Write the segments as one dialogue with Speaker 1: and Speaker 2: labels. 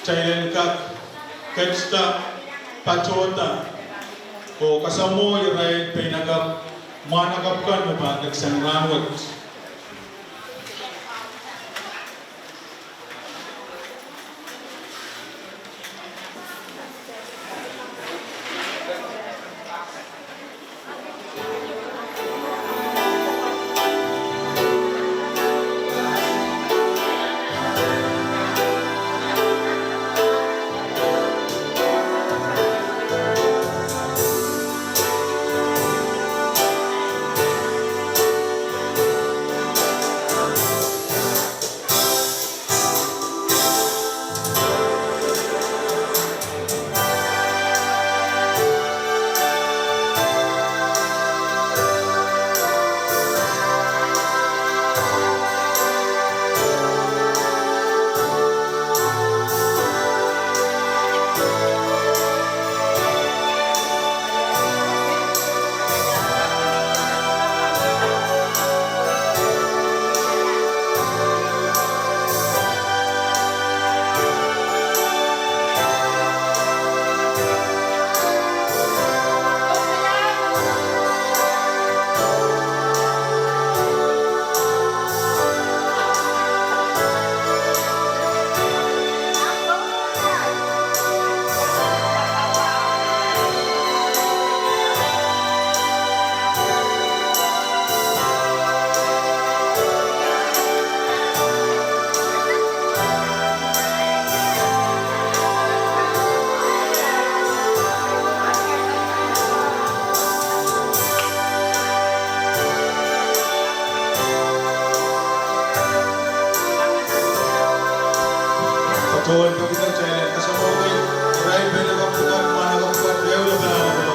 Speaker 1: Thailand kak kesta pachota o kasamo iray pinagap managap ka no ba nagsanrangot. Tuhan kita Thailand kasamo iray pinagap ka managap ka dewlo ba ako.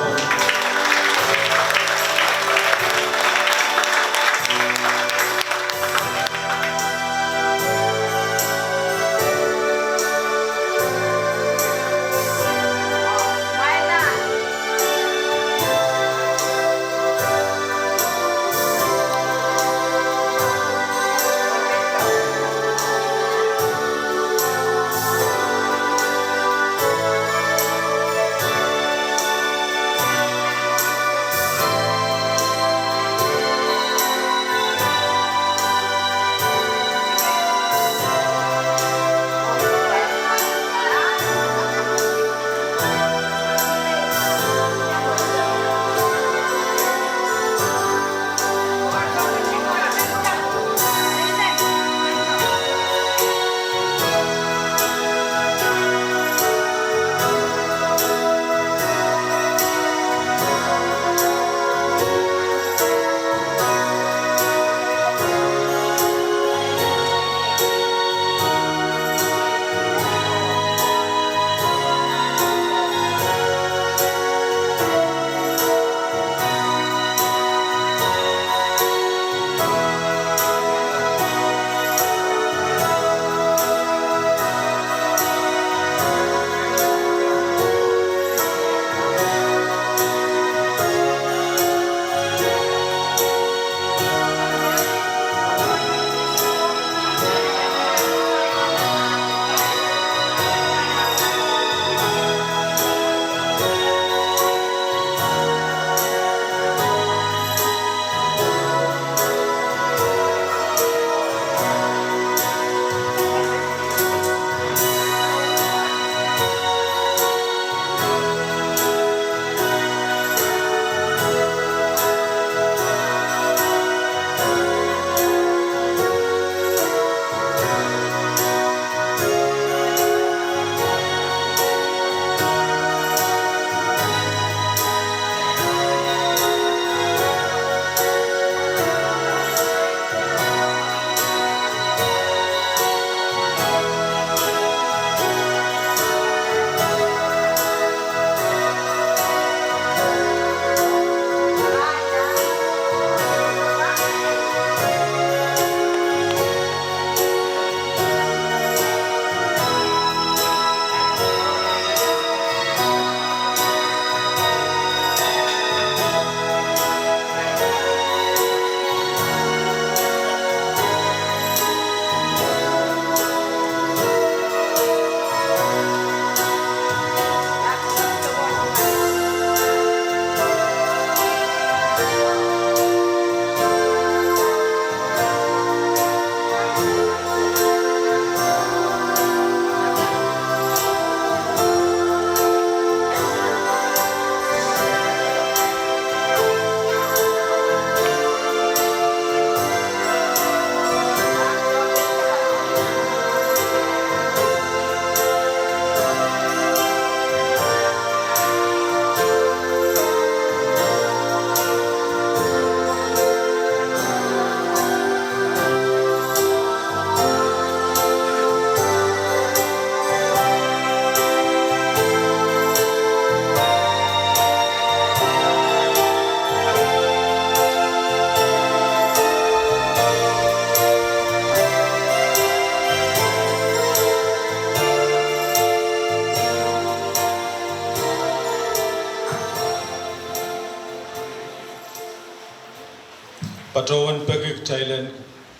Speaker 1: patawan pagik Thailand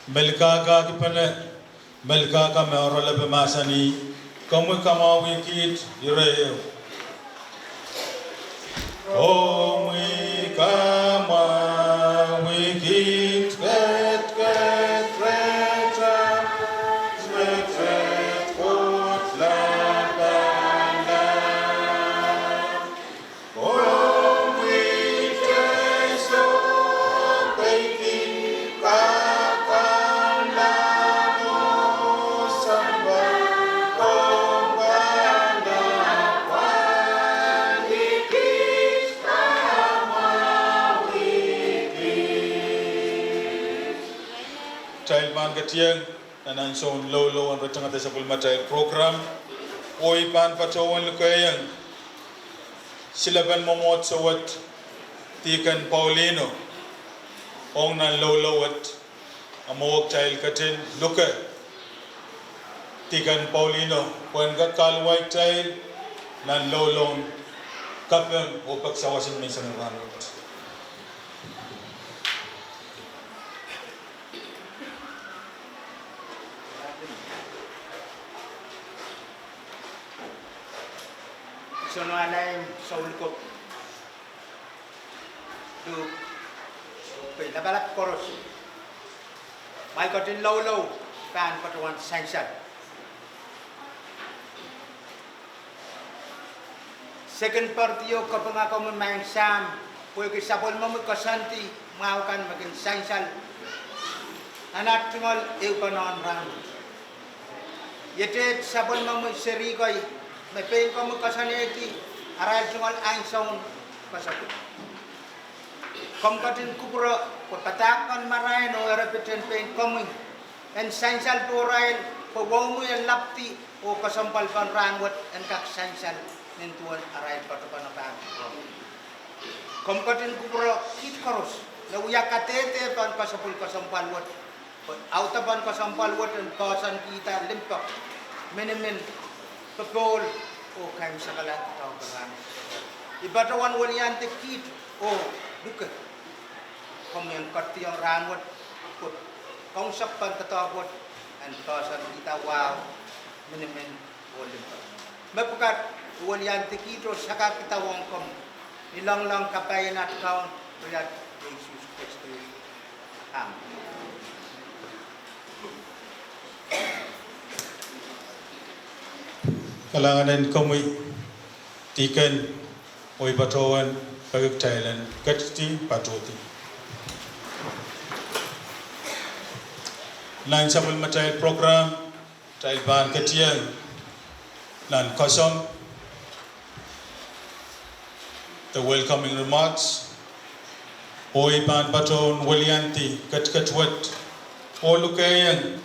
Speaker 1: melka ka kipane melka ka me orole be masani kamu kama wikit yureo kamu kama wikit Child man gatiang nanan son low and retang at sa pulmatay program oy pan patawan lukayang silaban momot sa wat tikan Paulino ong nan low at amok child katin luka tikan Paulino kung ka kalway child nan low kapang o pagsawasin may isang ranot.
Speaker 2: So no anay sa Lukop do pinabalak koros may kotin low pan patawan sanction second partiyo kapag ako may sam puyo kisapol mo kasanti maukan maging sanction anak tingol iupanon rang yete sapol mo serikoy may pain ko mo kasaneti aral sungal ang sound pasapit komkatin kupro patakan marain o repetin pain coming and sansal porain pawong mo yung lapti o kasampal pan rangot and kak sansal nintuan aral patapan komkatin kupro kit karos na uyak katete pan kasapul kasampal wat autapan kasampal wat and kasan kita limpak minimin pagkol o kayo sa kalat tao karami. Ibatawan walian tekit o duka. Kung yung karti yung rangot put. Kung sakpan tatawot and kasan kita wow minimin ulim pa. Mapukat walian tekito saka kita wong kom. Ilang lang kapayan at kaon ulat Jesus Christo. Amen.
Speaker 1: Kalanganan kamuy tikan oy patawan pagik Thailand katiti patoti nan sabul matay program Thai ban katiang nan kosong the welcoming remarks oy ban paton walianti katkatwat o lukayang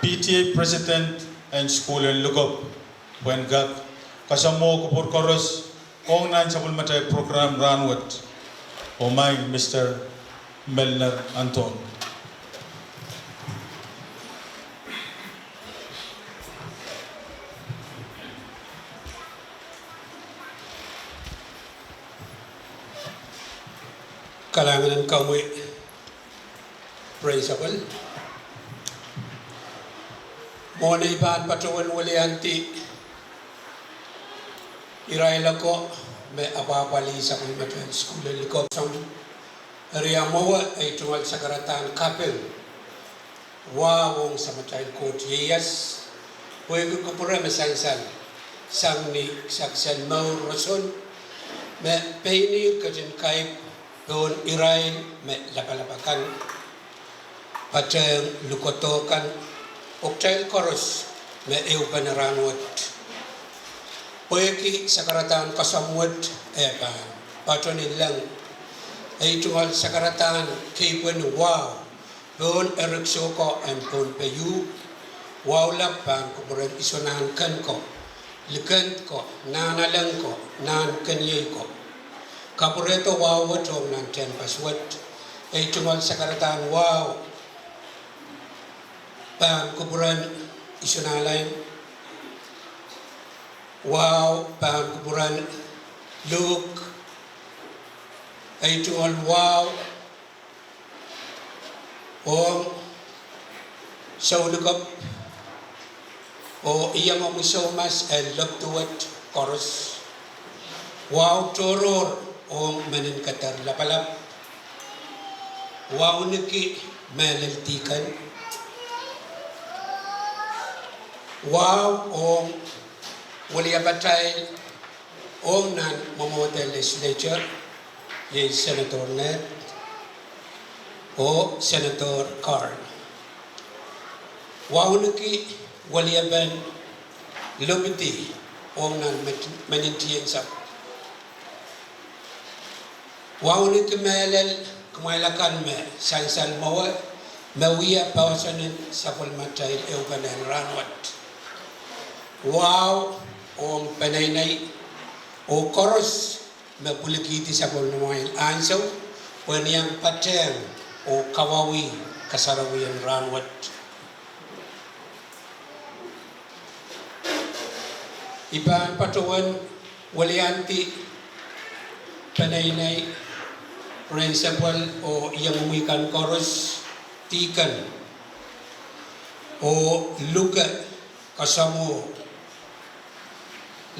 Speaker 1: PTA president and school in Lukop when gak kasamo kupur koros ong nan sabul matay program ranwat o my Mr. Melner Anton.
Speaker 3: Kalangan kamu praisable. Mona iban patawan walianti iraila ko me ababali sa kulmatan school Lukop sang area mawa ay tungal sa karatan kapel wawong sa matay ko tiyas puwag ko pura masansan sang ni saksan mau rason me peini katin kaip don irain me lapalapakan patang lukotokan Oktail koros me eu panarangot. Poeki sakaratan kasamwat patronin lang ay tungal sakaratan kipen wow don erikso ko ang pon payu wow lapan ko buran isonahan kan ko likant ko nanalang ko nan kanyay ko kapureto wow watong nan ten paswat ay tungal sakaratan wow pan kuburan isunalay wow pan kuburan Luke ay tuol wow o sa Lukop o iyang omusomas and loptuat chorus. Wow toror o manin katar lapalap. Wow niki malaltikan. Wow o William Batay o nan mamote legislature ye Senator Ned o Senator Carl. Wow niki William Ben Lubiti o nan manintiyan sa. Wow niki melel kumailakan me sansan mawa mawiya pawasanin sa pulmatay euganan ranwat. Wow o panaynay o koros mapulikiti sa pulmamayil ansaw paniyang pateng o kawawi kasarawiyan ranwat. Iban patuan walianti panaynay principal o iyang umikan koros tikan o luka kasamo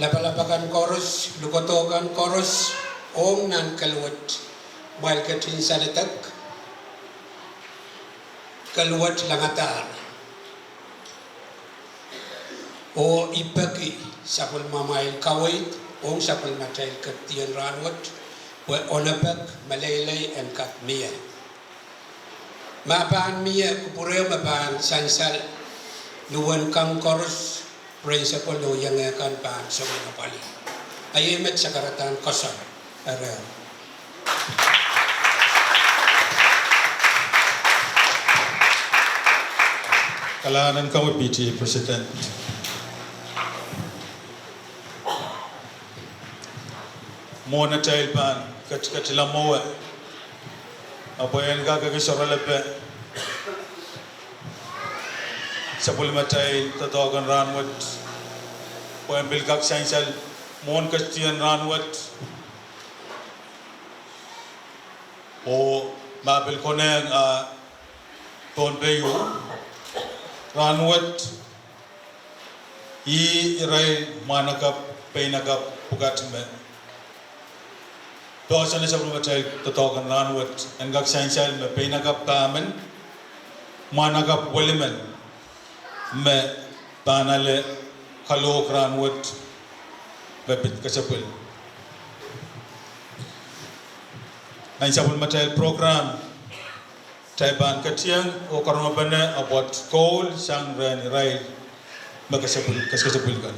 Speaker 3: lapalapakan koros lukotokan koros om nan kalwat while katin salitak kalwat langatar o ipaki sapul mamail kawait om sapul matail katian ranwat wa onapak malaylay and kat miya mapaan miya kupureo mapaan sansal luwan kang koros principal lo yang akan paan sa mga pali ayemet sa karatan kasar araw.
Speaker 1: Kalahanan kami PT President. Mona child pan katila moa apoyan gagagisora lepe sapul matai tatogan ranwat poem bilgak sainsal mon kastian ranwat o mabil koneng ton peyu ranwat I irai manakap peinakap pugatme Dosan sapul matai tatogan ranwat engak sainsal me peinakap kamen manakap walimen me panale kalok ranwat bebit kasapul ang sapul matai program taiban katiang o karma bana abot kol sang ran rai makasapul kasapul kan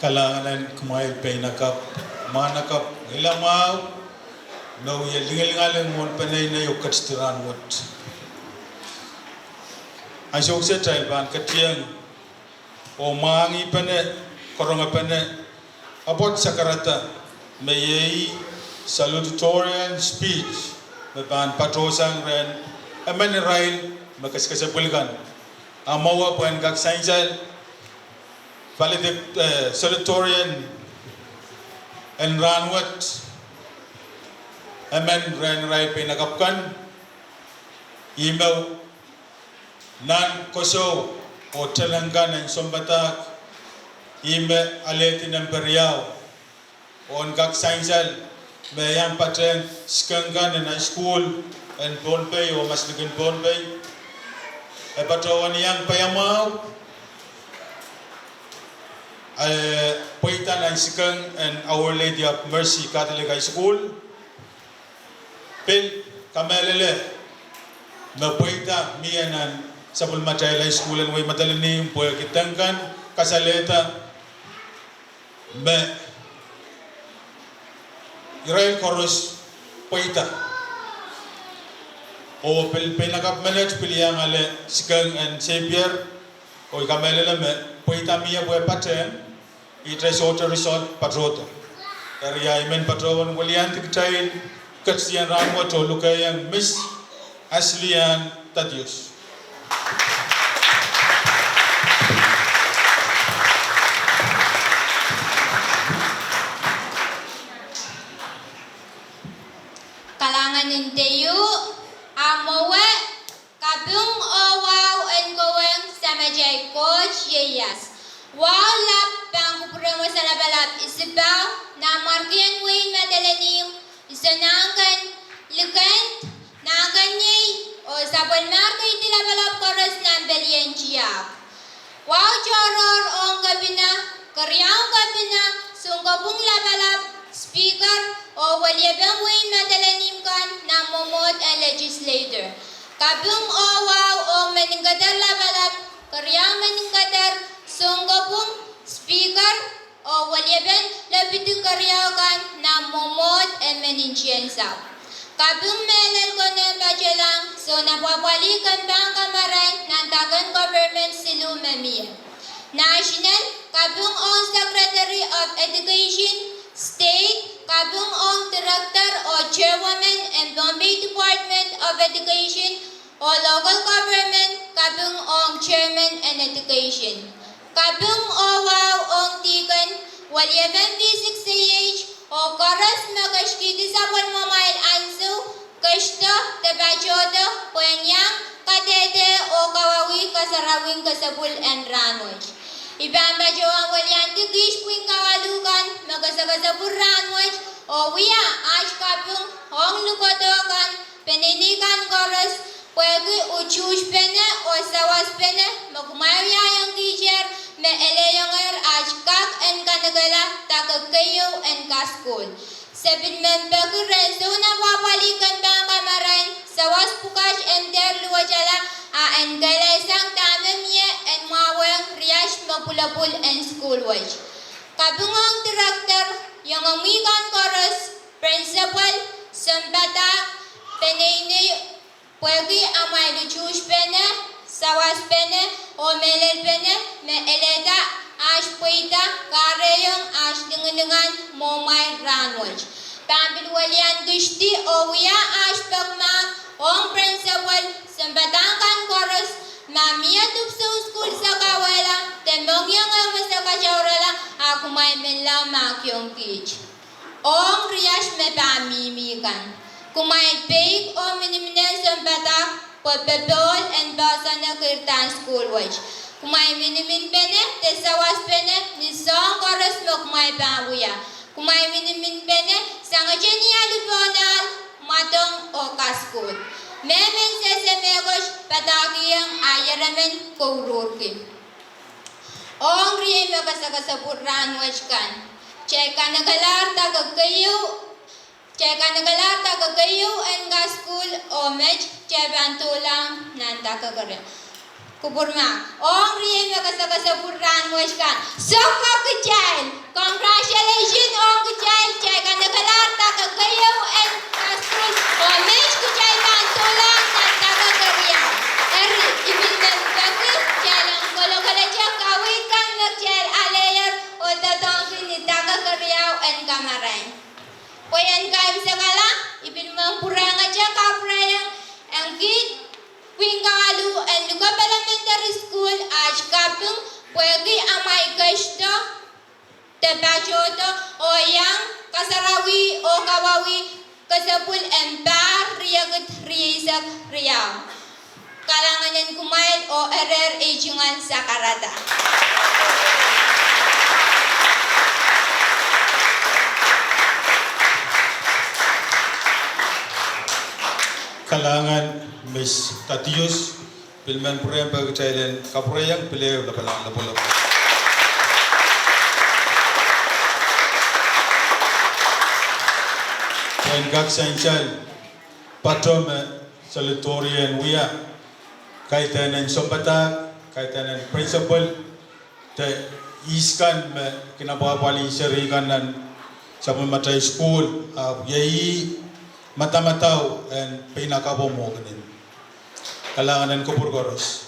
Speaker 1: kalangan kumail penakap manakap ilamau no ye lingaling mon panay na yukat stiran wat asok se trail ban katiang o mangi pane koronga pane abot sakarata mayei salutatorian speech me ban patosang ren amen rail makaskasabulgan amawa pan kak sainjal salutatorian and ranwat amen ren rail pinakapkan email nan koso o Telangana and Sombatak ime aleti nemperiau on kak sainjal mayang pateng skangan na school and Bonpay o maslikin Bonpay e patawan yang payamau Poitan and Sikang and Our Lady of Mercy Catholic High School Pil kamelele me poita mianan sabul macay high school and way madalini poy kitangkan kasaleta me Israel Koros poita o pinakap manage piliyang ale Sikang and Xavier o kamelele me poita mia boy paten itres water resort patrota area imen patrowan walian tiktain katsian ramwa to lukayang Miss Aslian Tadius
Speaker 4: kalangan nindeyu amowe kabung owaw and going samajay coach yeyas wow lap pangkupremo sa labalap isibaw na markian win madalanim isanangkan lukent naganyay o sabon markay tilabalap koros ng belyen chiyak wow choror ong gabina karyang gabina sungkabung labalap speaker o walyabang win madalanim kan na momot and legislator kabung owaw o maninggadar labalap karyang maninggadar sungkabung speaker o walyaban labitu karyakan na momot and meninchiensa kabung melel ko na bajelang so napapalikan bang kamaray ng tagan government silu mamiya national kabung on secretary of education state kabung on director o chairwoman and Bombay Department of Education o local government kabung on chairman and education kabung owaw ong tikan walyaban B6CH o karas magashkidi sa mamail ansu kashto tabajodo penyang kadede o kawawi kasarawing kasabul and ranwaj ibang bajawang walyan tigish puing kawalukan magasagazabur ranwaj o wiya aj kabung hong lukodokan peninikan karas pwede uchush pene o sawas pene magmaya yang teacher me eleyanger ajkak en kanagala takakayo en kaskul sabin membagu renzo na wapalikan bang kamarain sawas pukash en der luwajala a en gala isang tamamye en mawang riyash mapulapul en school waj kabungong director yung amigan koros principal sambatak penene pwede amay luchush pene sawas pene o melel pene me eleda ash poita kareyong ash dengan momay ranwaj pambil walian gusti o wiya ash pagma ong principal sambatangkan koros mamia tupso school sa kawala temong yang masa kajawrala aku may menlaw makyong kich ong riyash me pamimikan kumay pig o minimines sambatak pagpapol and basa na kirtan school watch. Kumay minimin pene, tesawas pene, nisong koros mo kumay panguya. Kumay minimin pene, sanga jeniya lubonal, matong o kaskul. Memen sesemegos, patakiyang ayaramen kururki. Ong riye mo kasakasapurran watch kan. Cheka nagalar tagagayo, Ceka nagalar tagagayo en ga school o mej cebantulang nan tagagare. Kuburma. Ong riyan na kasapurran mo iskan. Soka kecil. Congratulations ong kecil. Cek kan nakalarta kagayaw and kastrol. Omesh kecil kan tulang na taga kariyaw. Ibinang bagi jalan kalau kalajak kawikan nagcel alayer o tatong kinitaga kariyaw and kamaran. Poyan kaim sagala ibinang purang aja kaprayang ang git Wingalu and Lukop Elementary School आज kapung pwede amay gusto tepachoto o yang kasarawi o kawawi kasapul embar riyagat riyasak riyaw kalanganan kumain o erer ejungan sakarata.
Speaker 1: Kalangan Miss Tatius Pilman Purem Pagtailen Kaprayang Pileo Lapalang Lapolo. When Gak Sanchan Patom Salutatorian Wia Kaitan and Sombata Kaitan and Principal Te Iskan Kinabawali Seriganan Sabumatay School Yai Mata-matau and pinakabo mo ganin. Kalanganan ko purgoros.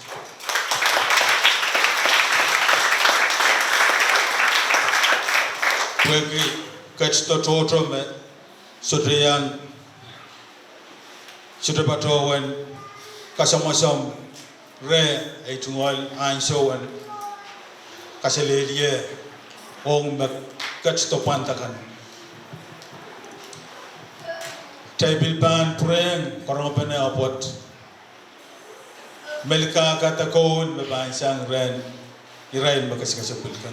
Speaker 1: Pwede catch the toto me sudriyan sudrapatawan kasamasam re ay tungwal ansawan kasaliliye ong mag catch the pantakan. Taibil ban preng korong pene apot melka kata kaun beban sang ren irain makasipulkan.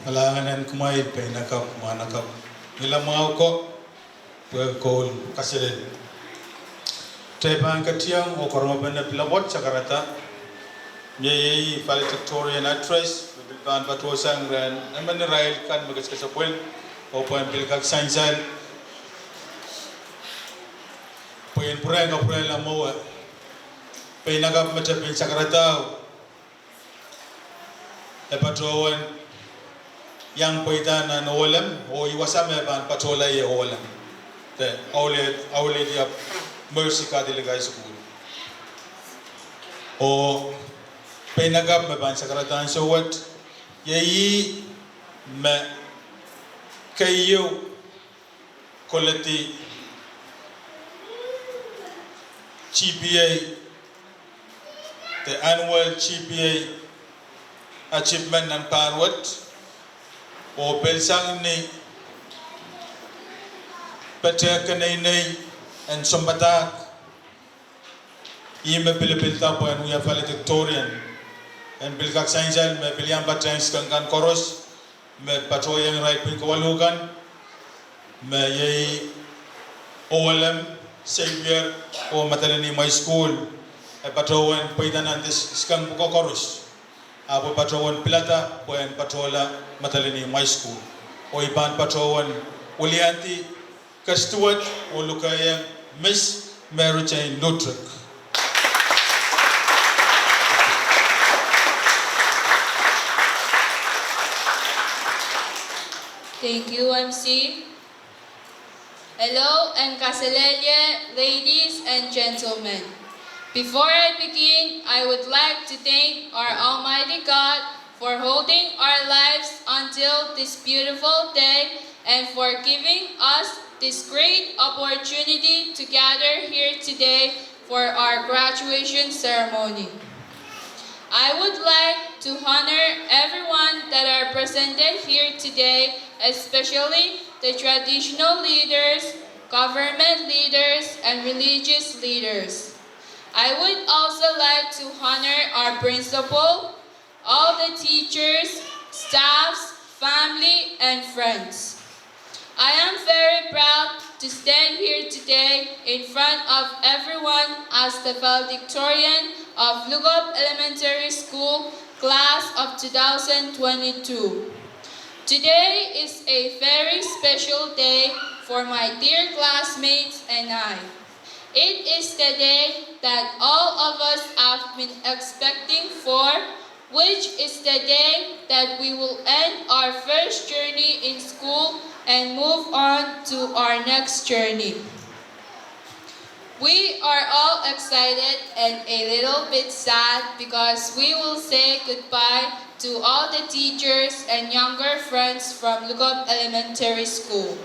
Speaker 1: Alanganan kumain pa inakap manakap. Nila mau ko kol kaselen. Tepan katiang o korma benda pilabot sakarata. Yei valedictorian actress bilban batosang ran naman rail kan magas kasapul o poin bilkak sainsan. Poin purang ka purang la mo. Pinagap mata pin sakarata. Epatowan yang poitana no olam o iwasame ban patola ye olam te awle dia mercy ka diligai school o penagap me ban sakaratan so what ye me kayo koleti GPA the annual GPA achievement and parwat o belsang ni patek nei en sombatak ime pilipilta po en uya valedictorian en bilkak sainjal me biliam batens kan koros me patoyang right pin kawalukan me yei OLM savior o matalani my school e patowen poidanan this skang buko koros Apo patawan pilata poen patola matalini my school o iban patawan ulianti kastuat o lukayang Miss Mary Jane Lutrick.
Speaker 4: Thank you, MC. Hello and Kaselelye, ladies and gentlemen. Before I begin, I would like to thank our Almighty God for holding our lives until this beautiful day and for giving us this great opportunity to gather here today for our graduation ceremony. I would like to honor everyone that are presented here today, especially the traditional leaders, government leaders, and religious leaders. I would also like to honor our principal, all the teachers, staffs, family, and friends. I am very proud to stand here today in front of everyone as the valedictorian of Lukop Elementary School, class of 2022. Today is a very special day for my dear classmates and I. It is the day that all of us have been expecting for, which is the day that we will end our first journey in school and move on to our next journey. We are all excited and a little bit sad because we will say goodbye to all the teachers and younger friends from Lukop Elementary School.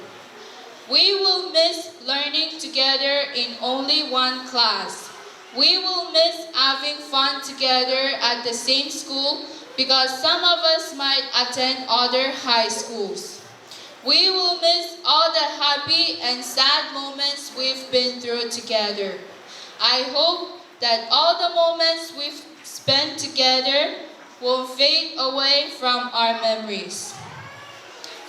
Speaker 4: We will miss learning together in only one class. We will miss having fun together at the same school because some of us might attend other high schools. We will miss all the happy and sad moments we've been through together. I hope that all the moments we've spent together will fade away from our memories.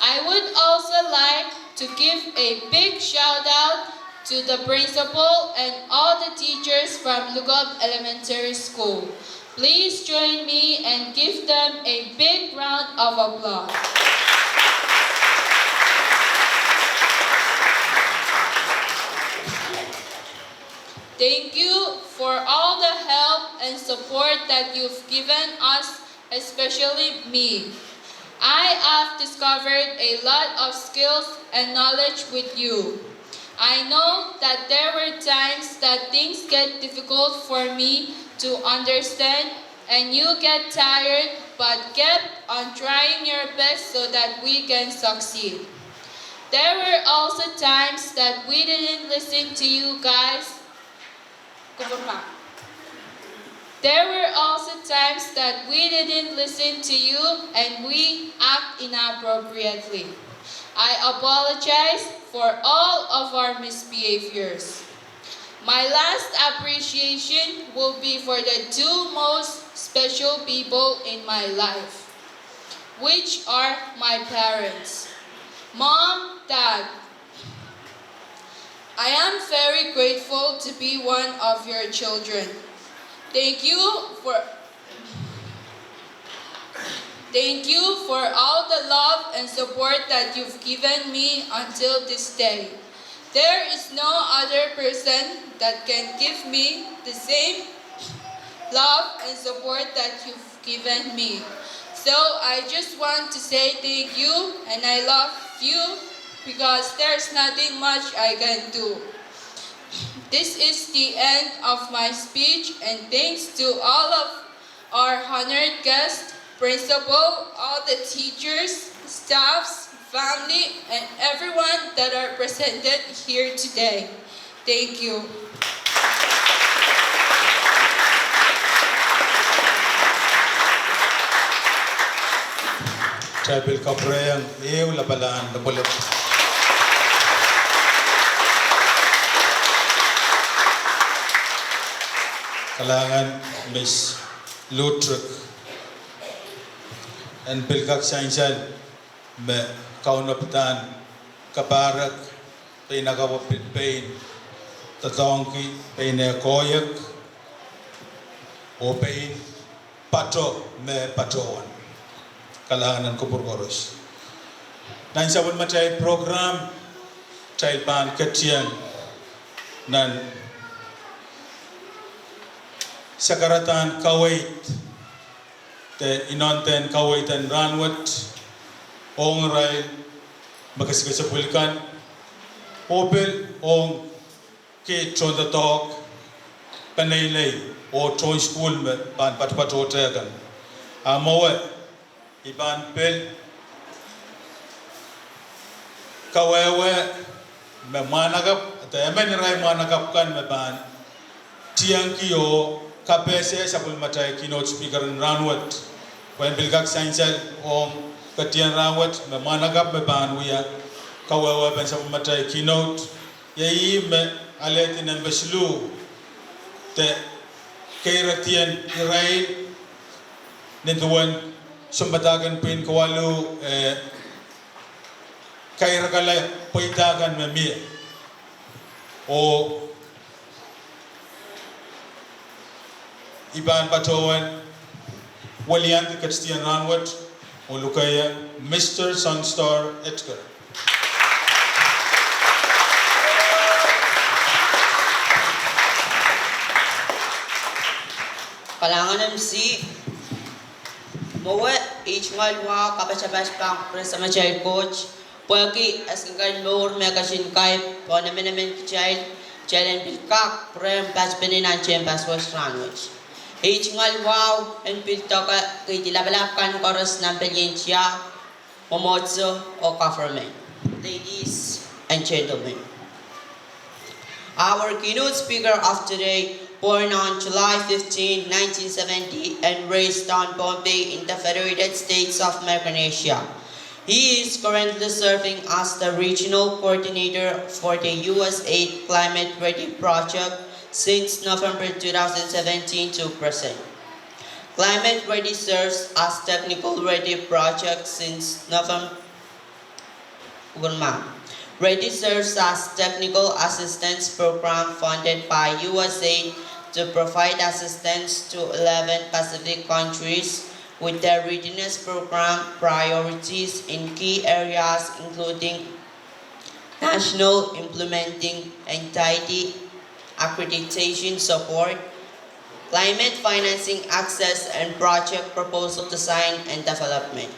Speaker 4: I would also like to give a big shout out to the principal and all the teachers from Lukop Elementary School. Please join me and give them a big round of applause. Thank you for all the help and support that you've given us, especially me. I have discovered a lot of skills and knowledge with you. I know that there were times that things get difficult for me to understand and you get tired but kept on trying your best so that we can succeed. There were also times that we didn't listen to you guys. There were also times that we didn't listen to you and we act inappropriately. I apologize for all of our misbehaviors. My last appreciation will be for the two most special people in my life.
Speaker 5: which are my parents. Mom, Dad, I am very grateful to be one of your children. Thank you for all the love and support that you've given me until this day. There is no other person that can give me the same love and support that you've given me. So I just want to say thank you, and I love you because there's nothing much I can do. This is the end of my speech, and thanks to all of our honored guests, principal, all the teachers, staffs, family, and everyone that are presented here today. Thank you.
Speaker 1: Tribal Kaprayang Ew Labalan the bullet. Kalangan Miss Lutruk and Pilkak Sainsan me Kaunapatan Kaparak Pinakawapit Pain Tatonki Paine Koyak o Pain Pato me Patoan. Kalangan ko Burgoros. Nan sabon matay program child pan ketian nan sakaratan kawait te inonten kawaitan ranwat ong ray makasigasapulkan opel ong ke chonda talk panaylay o chon school me pan patpatotagan amawe Iban pel kawewe me managap ate men rai managap kan me ban tiang kiyo kapese sapul matai keynote speaker ranwat when bilgak sainsel om katian ranwat me managap me ban wiya kawewe ben sapul matai keynote yei me aleti nembeslu te kairatian rai nintuan Sumbatagan pin kawalu kairakala poitagan memia o iban patawan walian Christian ranwat o lukaya Mr. Sunstar Edgar.
Speaker 6: Kalangan MC Mowe each malwa kapasabas pang presama child coach pagi askan lor megashin kai tournament child challenge bilkak prem pas peninan champas was ranwich each malwa en piltoka kay dilabalakan koros ng Belincia momotso o government. Ladies and gentlemen, our keynote speaker of today, born on July 15, 1970 and raised on Bombay in the Federated States of Micronesia. He is currently serving as the regional coordinator for the USAID Climate Ready Project since November 2017 to present. Climate Ready serves as Technical Ready Project since November. Ready serves as Technical Assistance Program funded by USAID to provide assistance to 11 Pacific countries with their readiness program priorities in key areas including national implementing entity accreditation support, climate financing access, and project proposal design and development.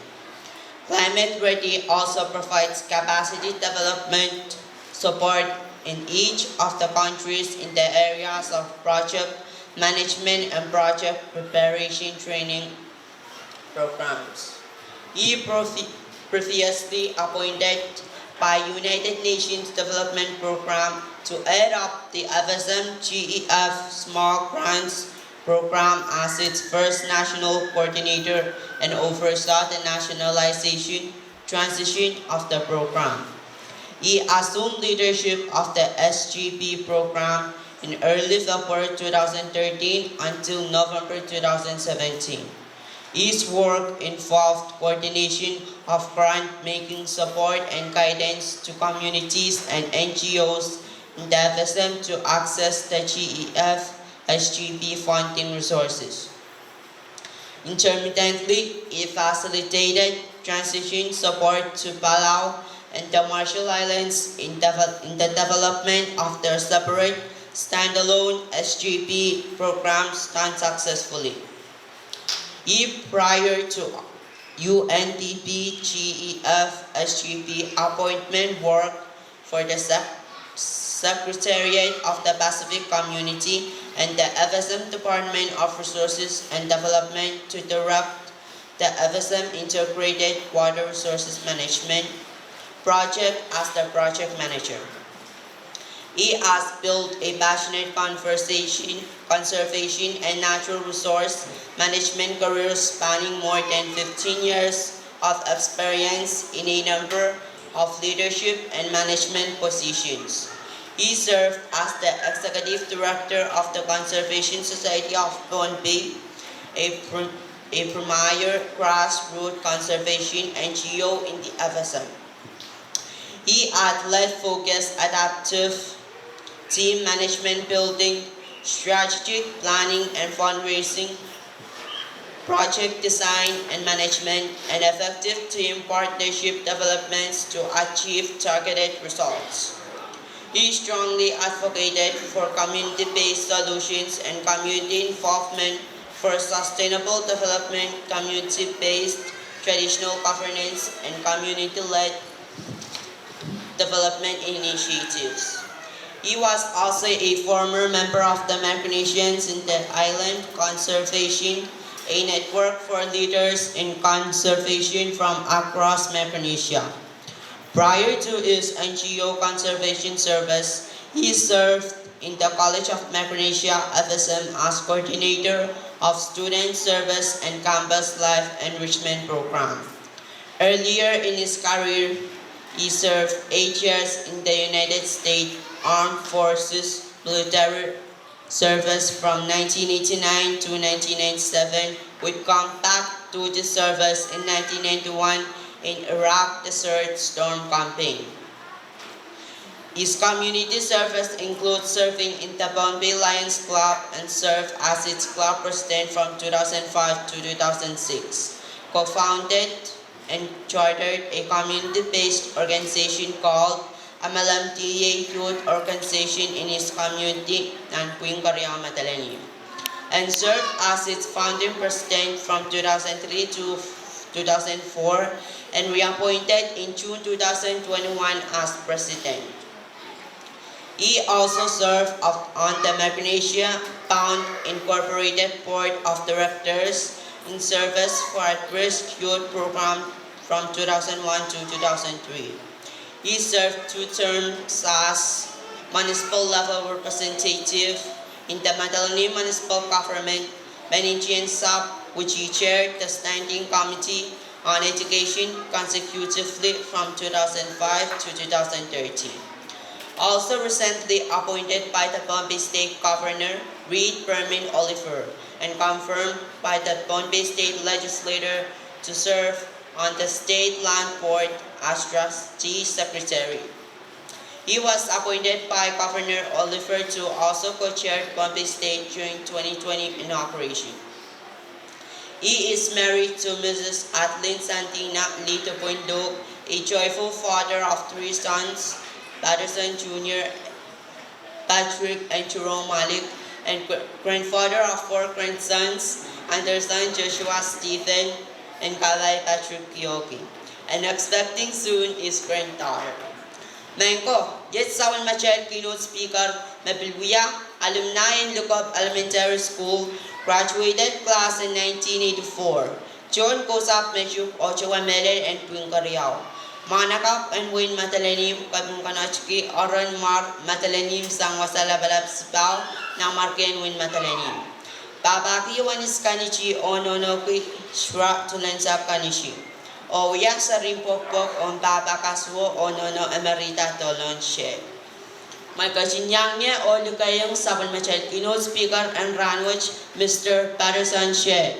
Speaker 6: Climate Ready also provides capacity development support in each of the countries in the areas of project management and project preparation training programs. He previously appointed by United Nations Development Program to head up the FSM GEF Small Grants Program as its first national coordinator and oversaw the nationalization transition of the program. He assumed leadership of the SGP program in early February 2013 until November 2017. His work involved coordination of grant-making support and guidance to communities and NGOs in the FSM to access the GEF SGP funding resources. Intermittently, he facilitated transition support to Palau and the Marshall Islands in the development of their separate standalone SGP programs done successfully. He, prior to UNDP GEF SGP appointment, worked for the Secretariat of the Pacific Community and the FSM Department of Resources and Development to direct the FSM Integrated Water Resources Management project as the project manager. He has built a passionate conservation and natural resource management career spanning more than 15 years of experience in a number of leadership and management positions. He served as the Executive Director of the Conservation Society of Bombay, a premier grassroots conservation NGO in the FSM. He had led focused adaptive team management, building, strategic planning and fundraising, project design and management, and effective team partnership developments to achieve targeted results. He strongly advocated for community-based solutions and community involvement for sustainable development, community-based traditional governance, and community-led development initiatives. He was also a former member of the Micronesians in the Island Conservation, a network for leaders in conservation from across Micronesia. Prior to his NGO conservation service, he served in the College of Micronesia FSM as coordinator of student service and campus life enrichment program. Earlier in his career, he served 8 years in the United States Armed Forces military service from 1989 to 1997, with compact duty service in 1991 in Iraq Desert Storm Campaign. His community service includes serving in the Bombay Lions Club and served as its club president from 2005 to 2006. Co-founded and chartered a community-based organization called MLMTA Youth Organization in his community and Quincaria Matalani, and served as its founding president from 2003 to 2004 and reappointed in June 2021 as president. He also served on the Micronesia Pound Incorporated Board of Directors in service for at-risk youth program from 2001 to 2003. He served 2 terms as municipal level representative in the Matalani Municipal Government Managing Sub, which he chaired the Standing Committee on Education consecutively from 2005 to 2013. Also recently appointed by the Bombay State Governor, Reed Permin Oliver, and confirmed by the Bombay State Legislature to serve on the State Land Board as Trustee Secretary. He was appointed by Governor Oliver to also co-chair Bombay State during 2020 inauguration. He is married to Mrs. Adeline Santina Lito Puendo, a joyful father of 3 sons, Patterson Jr., Patrick and Jerome Malik, and grandfather of 4 grandsons, Anderson Joshua Stephen, and Kalay Patrick Kyoki, and expecting soon his granddaughter. Mengko, yet Sawan Machel keynote speaker, Mapilbuya, alumni in Lukop Elementary School, graduated class in 1984. John Kosap Meshuk Ochoa Melen and Quincario. Manakap and Win Matalanim, Kabunkanachki, Oran Mar, Matalanim, Sangwasala Balab Sipao, Namarken Win Matalanim. Babaki Wanis Kanichi, Ononoki, Shra Tulensa Kanishi. O Yasa Rimpokpok on Babakaswo, Onono Emerita Tolon She. My cousin Yangye, all the Kayang Saban Machel, keynote speaker and Ranwich, Mr. Patterson She.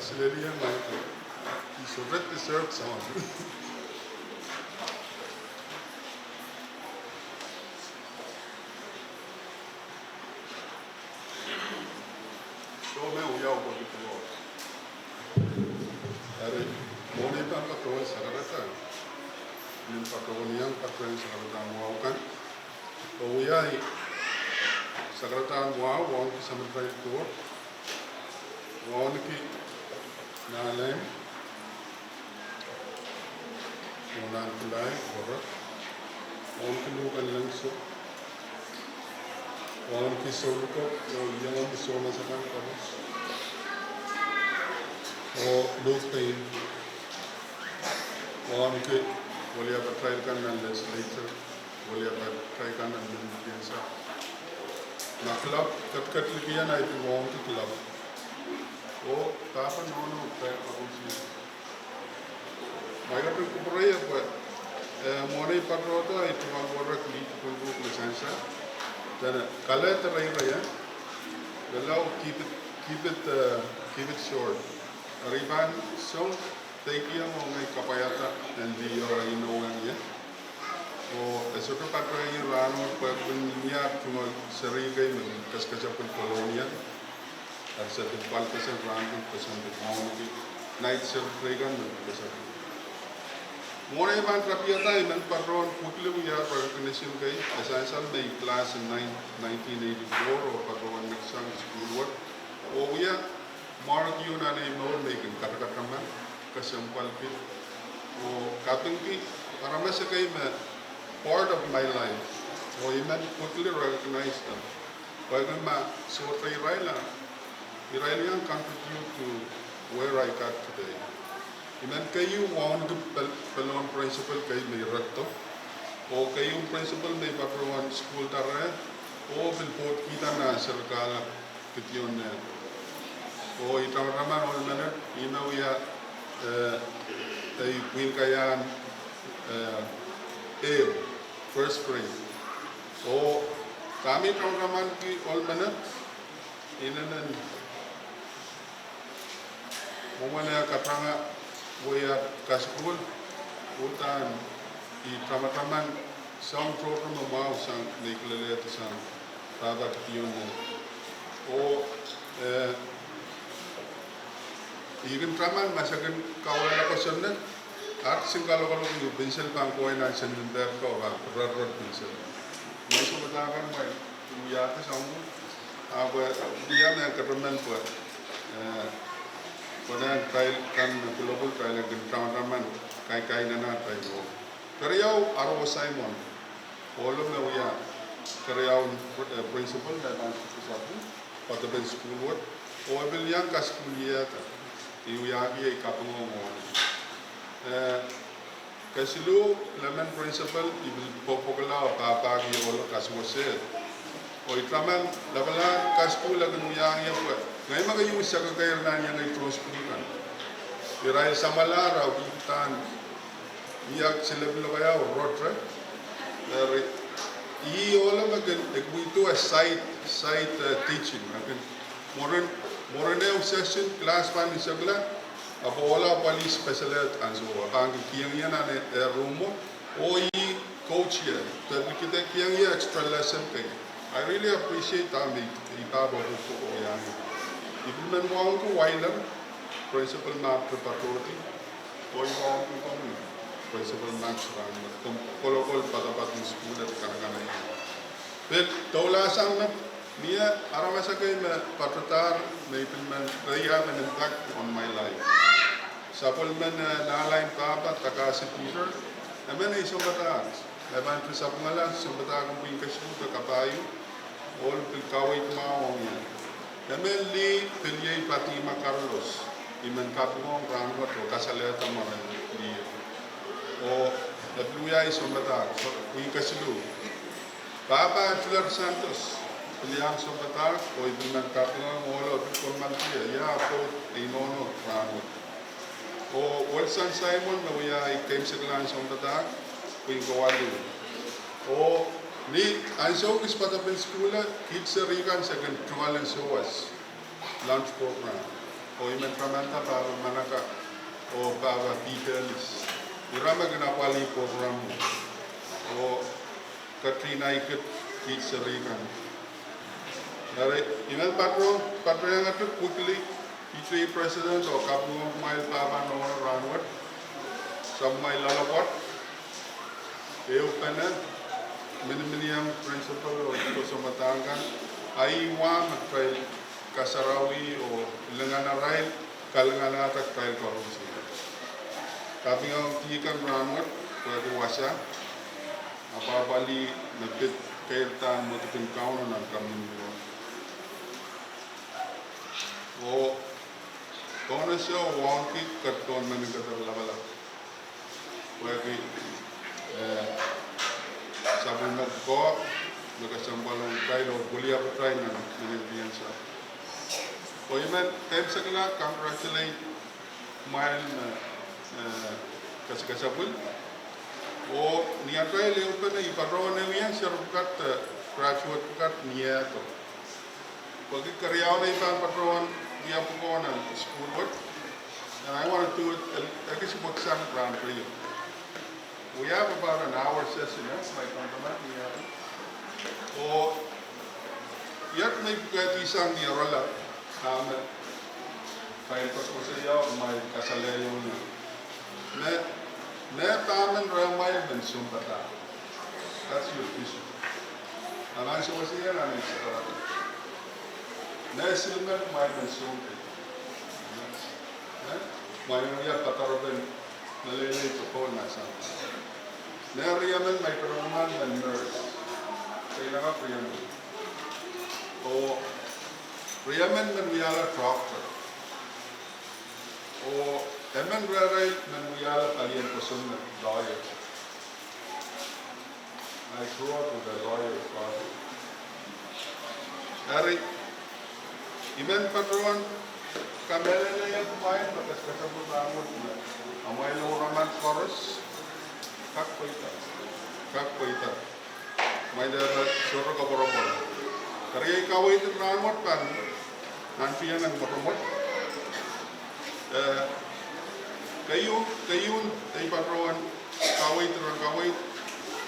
Speaker 7: Australia, you should read the shirt sound. So now we are going to go. Hari, morning pan patrol sakarata. Nin patrol yang patrol sakarata mau kan. So we are sakarata mau ki sampai itu. Mau ki nalem. Mulan kulai korat. Mau ki lukan langsung. Mau ki Lukop, yang ki sona sekarang korat. O Lukop, orang ke boleh apa try kan dan legislator, boleh apa try kan dan biasa. Nak club kat lagi ya na itu orang ke club. O kapan nono try apa sih? Mereka tu kuperai apa? Monai patrota itu orang kli pun lisensa. Dan kalau terlalu ya, kalau keep it short. Arriban so teki ang mga kapayata hindi yung inuwan niya. O eso to patro yung rano pagbunyat kung sarigay ng kaskasapul kolonya. At sa tupal ka sa rano kasang tupamagi night surfregan ng kasapul. Muna yung trapiata yung patron putlo ya recognition kay asasal may class in 1984 o patron nagsang school work. O ya Mark yun na more making kata-kata kasampal kit o kaping kit para masa kay part of my life o iman quickly recognize them pag so Iraila yang contribute to where I got today iman kayo want to pelon principal kay may rato o kayong principal may papawan school tara o bilpot kita na sarkala kityon na o itama-tama all minute, ina uya ay queen kayan first grade. O kami itama-tama ki all minute, ina nan mumana katanga uya kaskul, utan itama-tama sang program mau sang niklele sang tada kiyon na. O Ikan traman masakan kawala ko sana at singkalo kalau yung pinsel pang kuhay na sender ko ba rod pinsel. May sumatakan may yata sa mo. Aba dia na kataman po. Pada trial kan global trial ng traman kay na tayo. Kariyaw aro Simon. Olo na uya. Kariyaw principal na ang sasabi. Pataben school work. O abil yang ka school yata. Iuyagi ay kapungo mo. Kasi lo, laman principal, ibil popokala o papagi o kaswase. O itraman, labala kaspo lagan uyagi po. Ngayon magayong siya kagayar na niya ngay trospikan. Iray sa malara o kitan, iyak sila bilo kaya o rotre. Iyola magan, ito ay site teaching. Moren yung session class pan isagla apo wala pali specialist anso ang kiyang yan na rumo o coach ya tapi kita kiyang ya extra lesson kay I really appreciate that itabo ko yan ibig mo ko wailan principal map preparatory o yung ko principal max ran kung kolokol patapat ng school at kanagana yan but tawla sang Nia aramasa kay patratar may pilman they have an impact on my life. Sapol man nalain papa takasi Peter. Naman ay sumbata. Naman to sa pangalan sumbata kung pingkasu ka kapayo. All pilkaway tumawang yan. Naman li pilyay Fatima Carlos. Iman kapungong rangot o kasaleta maran li. O natluyay sumbata. Pingkasu. Papa Flor Santos. Pilihan sa batak o ibinan kapungan molo konmantiya ya po inono rano o Wilson Simon na uya ikem sa klan sa batak ping kawalo o ni anso kis patapin skula kids sa rikan sa kantualan sowas lunch program o imen pramanta para manaka o para details. Irama gina pali program o Katrina ikut kiserikan. Dari email patron yang itu quickly itu president o kapu mail papa no ranwat sampai lalapot eu pena minimum principal o itu sematangkan ai wan trail kasarawi o lengana rail kalengana tak trail korupsi. Tapi yang tikan ranwat pada wasa apa bali lebih kaitan mungkin kawan dan kami o kona siya wonki katon man katar labala wagi sabun ko daga sambalong kailo bulia patay na minimbiyan sa o iman time sakla congratulate mail kasabul o niya try leo pa na iparo na niya serbukat graduate kat niya to pag karyaw na ipang patron niya po ko na school work and I want to do it I guess about 7 round for you. We have about an hour session like on the mat niya o yat may pwede isang niya rola kaya pas ko sa iyo may kasalayo niya na taman ramay bensumpata. That's your issue. Aman sa wasiya na ni sa na silman may bensumpa. May niya pataroben nalilay to ko na sa. Na riyaman may karuman na nurse. Kailangan riyaman. O riyaman man wiyala doctor. O eman raray man wiyala kalian kusum na lawyer. I grew up with a lawyer father. Dari iman patron kamera na yan kumain bakas kasabot amot na amay luraman chorus kakpoita may dapat suro ka borobor kari ikaw ito ramot pan nanti yan ang motomot kayun ay patron kaway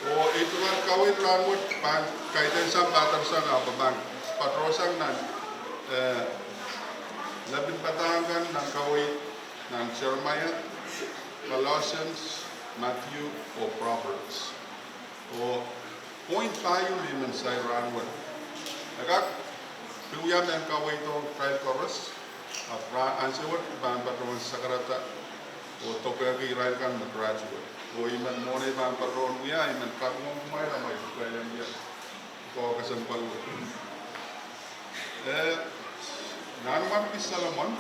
Speaker 7: o ito man kaway ramot pan kaitan sa batar sa napabang patrosang nan labing patangan ng kaway ng Jeremiah, Colossians, Matthew, o Proverbs. O point tayo liman sa Iranwan. Nagak, piluyan ng kaway ito trial chorus, ansawat, ibang patron sa karata, o tokagi Israel kan mag-graduate. O iman muna ibang patron niya, iman patron kumay na may kailan niya. Ito kasampal. Nanmar ki Salomon,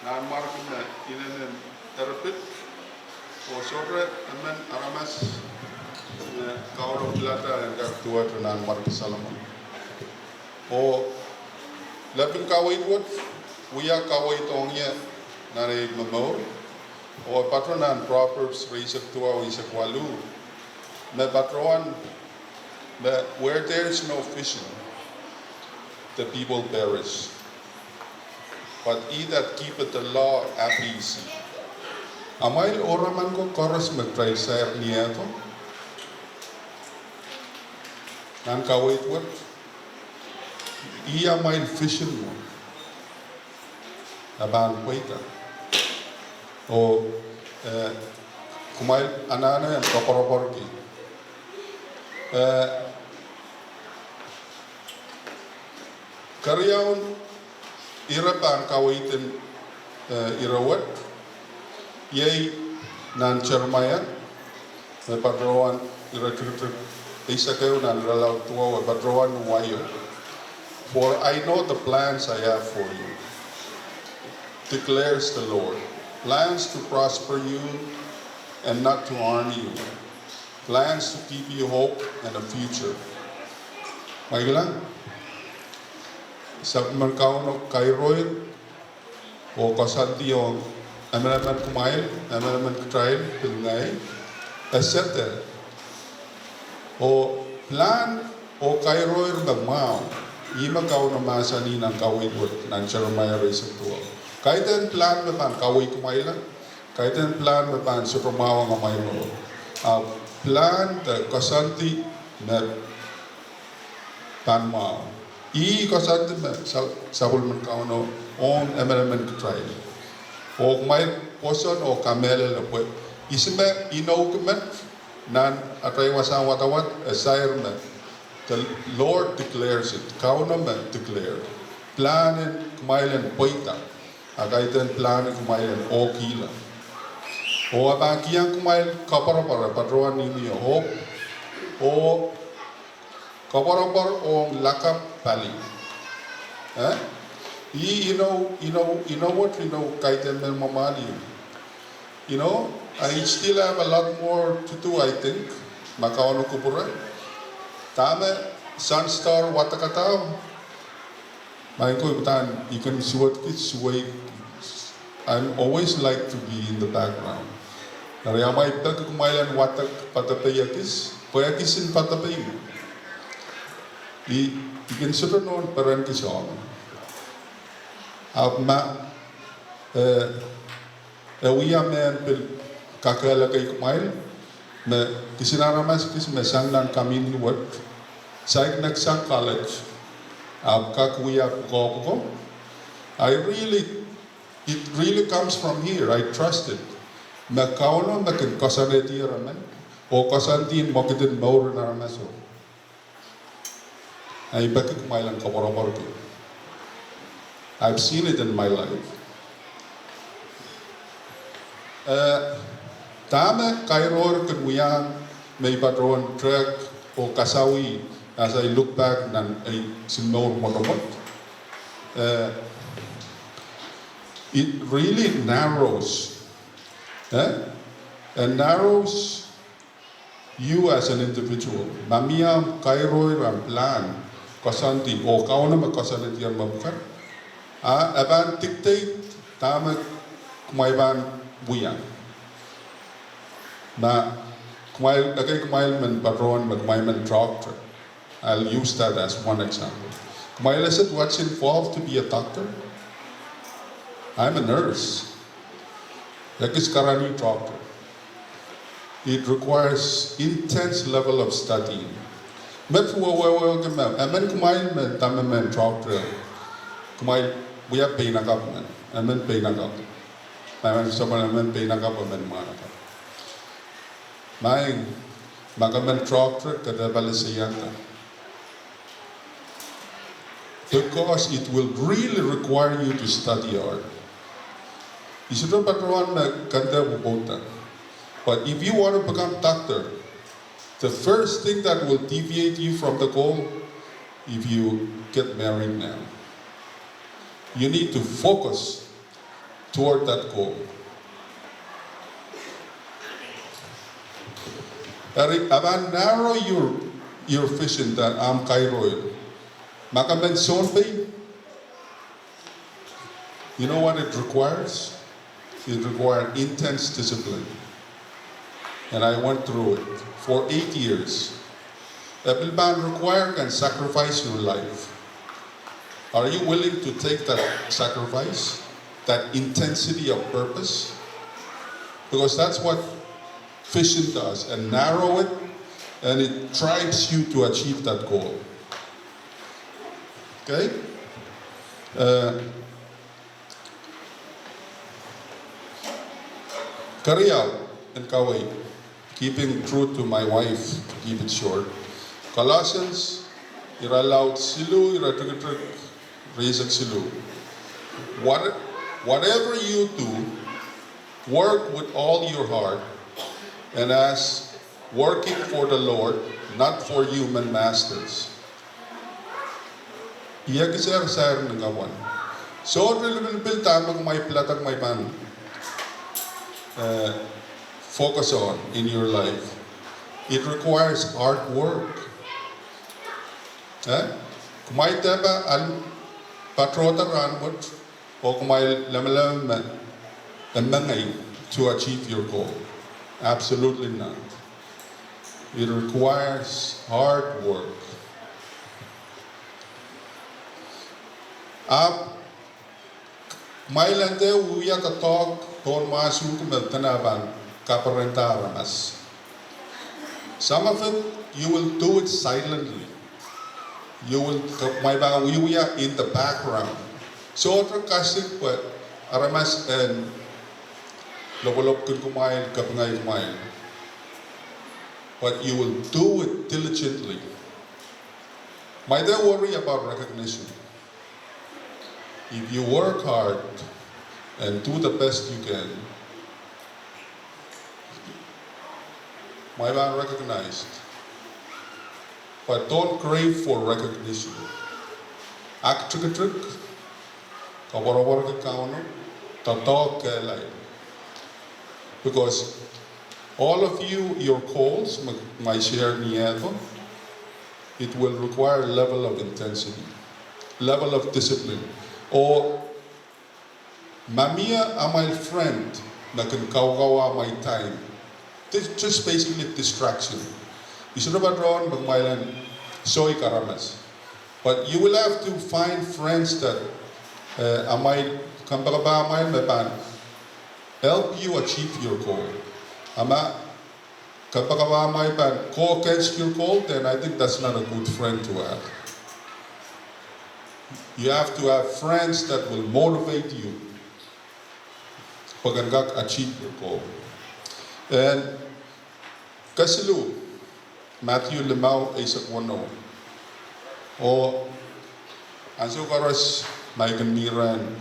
Speaker 7: nanmar ki na inanen terapit, o sobre amen aramas kauro plata yang kaktua tu nanmar ki Salomon. O labing kaway buat, uya kaway tongnya nari mamor, o patronan Proverbs reisak tua reisak walu, me patroan, where there is no fishing, the people perish. But he that keepeth the law appease. Amay oraman ko koros mag-tracer niya to. Nan kawait what? Iya may fishing mo. Abang kuwaita. O kumail anana yung kaporoporki. Karyaon irapan kawaitin irawat yay nan Jeremiah may padrawan iratritrit isa kayo nan ralaw tuwa padrawan wayo for I know the plans I have for you declares the Lord, plans to prosper you and not to harm you, plans to give you hope and a future. Maiglang sa merkau no kairoin o kasanti yung amanaman kumail, amanaman kutrail, pilngai, asete o plan o kairoin bagmao ima kau na masani ng kawit wot ng Jeremiah Reza tuwa. Kaitan plan me pan kawit kumaila, kaitan plan me pan supramawa ng may mo. Plan the kasanti me pan mao. I kasanti me sabul man kau no on emerald try. O may poson o kamele la po. Isme inokumen nan atay wasang watawat assignment. The Lord declares it. Kau naman declare. Planen kumailan poita. Agaitan planen kumailan o kila. O abangkiyang kumail kapara-para patroan ninyo. O kapara-para o lakap pali. You know what? Kaitan ng mamali. I still have a lot more to do, I think. Makaano kupura. Tama, Sunstar watakataw. Main ko ibutan, ikan suwat kits suway. I'm always like to be in the background. Nariyama ipag kumailan watak patapayakis, payakisin patapay mo. Ikan suda noon paran kisong. Uya men pil kakala kay kumail. Me kisinaramas kis me sanglan kami ni wat saik nagsang college kakuya ko it really comes from here. I trust it. Me kauno me kin kasaneti ramen o kasantin mo kitin maur na ramaso ay bakit kumailan kaporapor ko. I've seen it in my life. Tama kairor kunuyang may patron track o kasawi as I look back nan ay sinor motomot. It really narrows. And narrows you as an individual. Mamia kairor ang plan kasanti o kauna makasanti ang mabukan. Aban dictate tama kumaiban buyan. Na kumail man patron kumail man doctor. I'll use that as one example. Kumail said, what's involved to be a doctor? I'm a nurse. Yakis karani doctor. It requires intense level of studying. But amen kumail man tama man doctor. Kumail we have pain agap man. Amen pain agap. Amen someone amen pain agap amen managap. Maing magaman doctor kada balasayanta. Because it will really require you to study hard. Isuro patron na kanda bubota. But if you want to become doctor, the first thing that will deviate you from the goal, if you get married now, you need to focus toward that goal. Aban narrow your vision that I'm Kairoil. Makamen Sonpay. You know what it requires? It requires intense discipline. And I went through it for 8 years. Ebilban require and sacrifice your life. Are you willing to take that sacrifice? That intensity of purpose? Because that's what vision does, and narrow it, and it drives you to achieve that goal. Okay? Kariyaw and Kaway, keeping true to my wife, to keep it short. Colossians, iralaut silu, iratrigitrig, rizak silu. Whatever you do, work with all your heart, and as working for the Lord, not for human masters. Iya kisar sayar ng gawan. So, bil tamang may platag may pan focus on in your life. It requires hard work. Kumay teba al patrota ranwat o kumay lamalam mangay to achieve your goal. Absolutely not. It requires hard work. Up, Mailande, we have to talk, Don Masu, Meltanaban, Caparentaramas. Some of it, you will do it silently. You will, we are in the background. So, other casting, but Aramas and Lobolop Kumail, Kapangay Kumail. But you will do it diligently. Might they worry about recognition? If you work hard and do the best you can, might be recognized. But don't crave for recognition. Act trick, because all of you, your calls, my share nieto, it will require a level of intensity, level of discipline. Or, mamia are my friend, na can kaugawa my time. This just basically distraction. You should have drawn magmailan soy karamas. But you will have to find friends that amay kambaba amay meban help you achieve your goal. Ama kapag may go against your goal, then I think that's not a good friend to have. You have to have friends that will motivate you pag achieve your goal. And Kasilu, Matthew Limau Isaac Wano, o Anso Karas Maigan Miran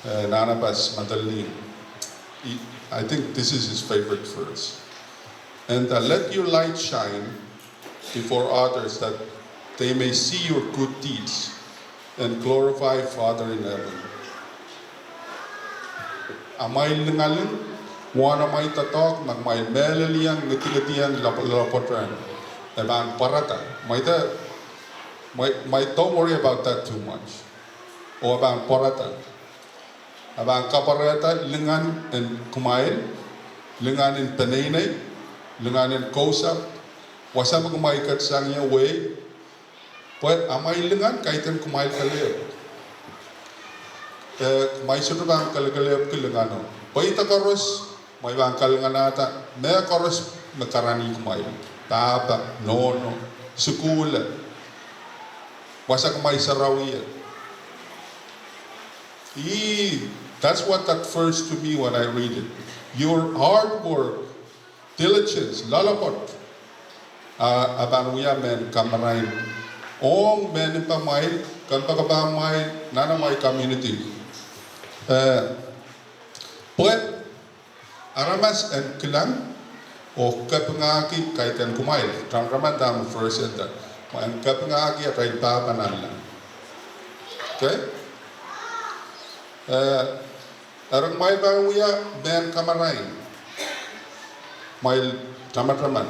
Speaker 7: Nanabas Madalin. I think this is his favorite verse. And let your light shine before others, that they may see your good deeds and glorify Father in heaven. Amay lingalin, wana may tatok, magmay melaliang, ngitigatiang, lapotran. Eban parata. Don't worry about that too much. O eban parata. Eban kaparata, lingan and kumail, lingan in penene, lingan in kosa, wasam kumail kat sangya way, but amay lingan kaitan kumail kaleo. May sudah bang kalgalep kilingano. Paita koros may bang kalinganata. May koros makarani kumay. Taba, nono, sukula. Wasak may sarawiya. That's what that verse to me when I read it. Your hard work, diligence, lalapot. Abanuya men kamarain. Ong men pamay, kampakabamay, nanamay community. But aramas and kilang o kapangaki kaitan kumail. Tam Ramadan first said that. And kapangaki at right papanala. Okay? Arang may bangwia ben kamarain. Mail tamatraman.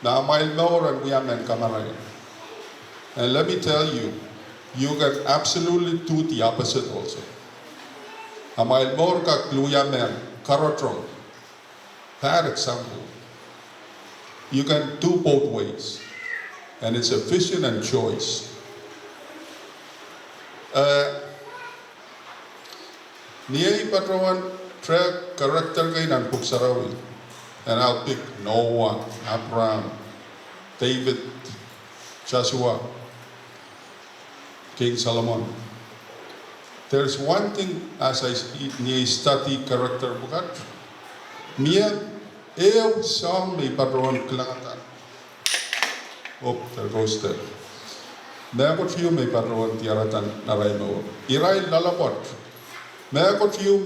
Speaker 7: Na mail more and we are men kamarain. And let me tell you, you can absolutely do the opposite also. Amail more ka kluya men, karotron. Bad example. You can do both ways. And it's a vision and choice. Niyay patrawan track character kay nan puksarawi. And I'll pick Noah, Abraham, David, Joshua, King Solomon. There's one thing as I study character bukat. Mia ew song may padron klangatan. Oh, there goes that. Meakot few may padron tiaratan narayno. Iray lalapot. Meakot few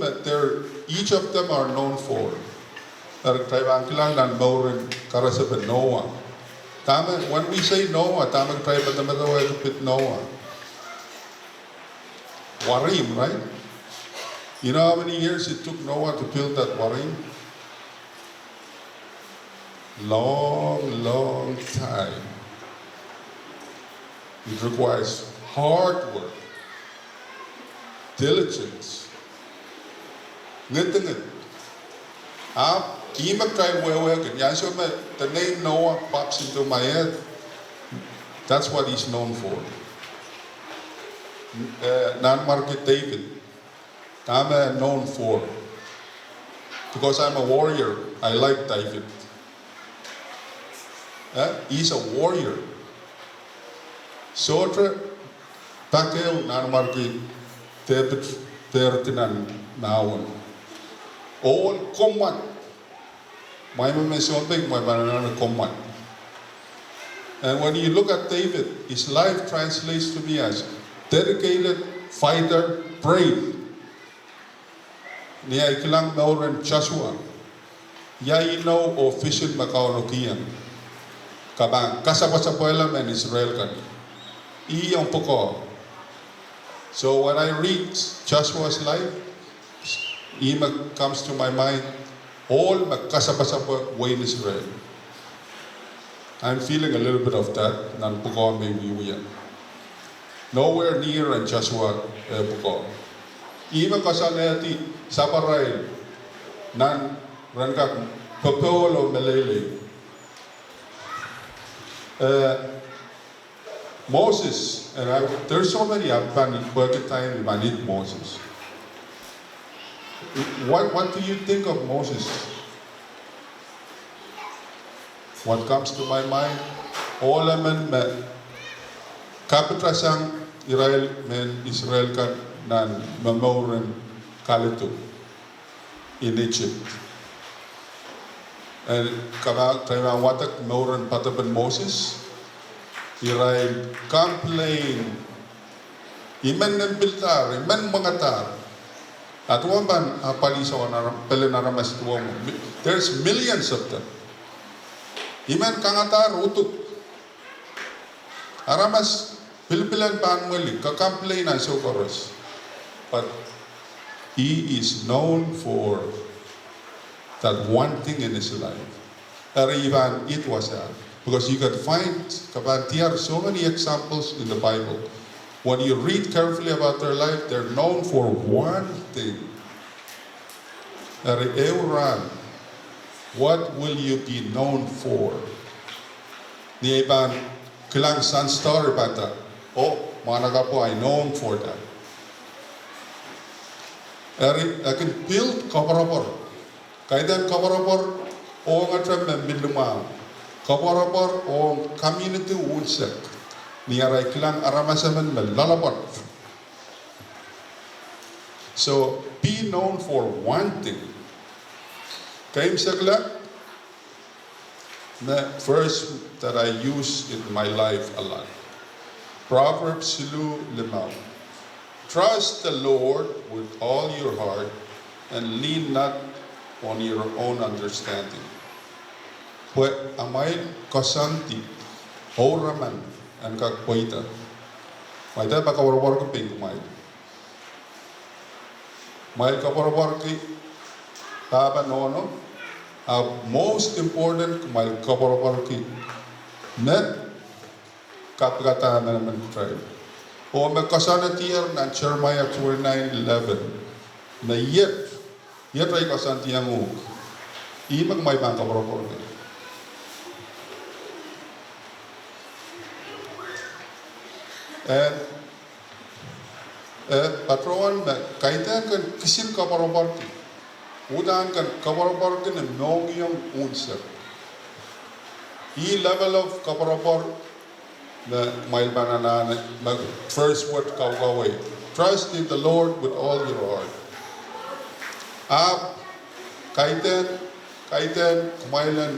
Speaker 7: each of them are known for. Taibang kilang nan maurin karasapan Noah. When we say Noah, tamang tribal naman with Noah. Warim, right? You know how many years it took Noah to build that Warim? Long time. It requires hard work, diligence. Ngittingit. The name Noah pops into my head. That's what he's known for. nan market David. I'm known for because I'm a warrior. I like David. He's a warrior. So Pakel nan market David Pertinan naon. All command. My mention big my banana command. And when you look at David, his life translates to me as dedicated, fighter, brave. Niya ikilang nauran Joshua. Yaino official makaonokian. Kabang kasapasapuela men Israel kan. Iyong poko. So when I read Joshua's life, ima comes to my mind, all magkasapasapu way in Israel. I'm feeling a little bit of that. Nan poko maybe yan. Nowhere near and Joshua poko. Ima kasanayati saparay nan rangkak papolo melele. Moses, and there's so many I've working time I need Moses. What do you think of Moses? What comes to my mind? All men kapitrasang Israel kan nan mamoran kalito in Egypt. And kaya watak mamoran pataban Moses. Israel complain. Iman ng biltar, iman mangatar. At waban apalisa ko na pelenaramas tuwa mo. There's millions of them. Iman kangatar utuk. Aramas pilpilan paan muli ka-complain ang sokoros. But he is known for that one thing in his life. Even it was that. Because you can find so many examples in the Bible. When you read carefully about their life, they're known for one thing. What will you be known for? Niyaban kilang sun story about that. Oh, managa po, I'm known for that. I can build kabarabor. Kaidan kabarabor o nga trem milumang. Kabarabor o community unsek. Niyaray kilang aramasaman malalapot. So, be known for one thing. Kaim sagla, the verse that I use in my life a lot. Proverbs 5. Trust the Lord with all your heart and lean not on your own understanding. Pwet amay kasanti, oraman, and kakpoita. May tayo bakawarwar ka ping kumain. May kawarwar ki taba nono. Most important, may kawarwar ki net kapgata na naman tribe. O may kasanatier na Jeremiah 29:11 na yet ay kasantiyan mo. Imag may bang kawarwar ki. And patron kaitan kan kisim kabarbarti. Udan kan kabarbarti na mnogiyang unser. E level of kabarbar na mail banana first word kawaway. Trust in the Lord with all your heart. Kaitan kumailan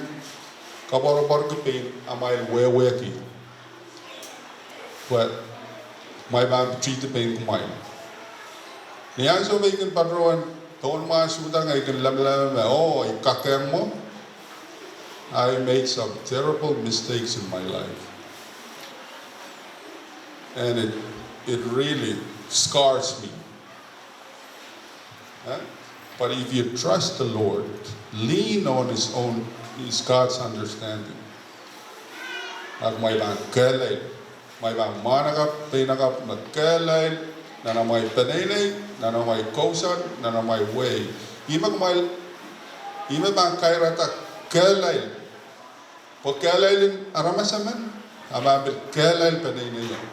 Speaker 7: kabarbar kapin amail weweki. But my bam treat the pain kumain. Niya so may kan patron ton mas utang ay kan lamlam oh ikakeng mo. I made some terrible mistakes in my life. And it really scars me. But if you trust the Lord, lean on his God's understanding. At may bang kelay. May bang manakap, pinakap, nagkalain, na may panenay, na may kausan, na may way. Ima bang kairatak, kalain. Po kalain aramasaman, amabil kalain panenay yan.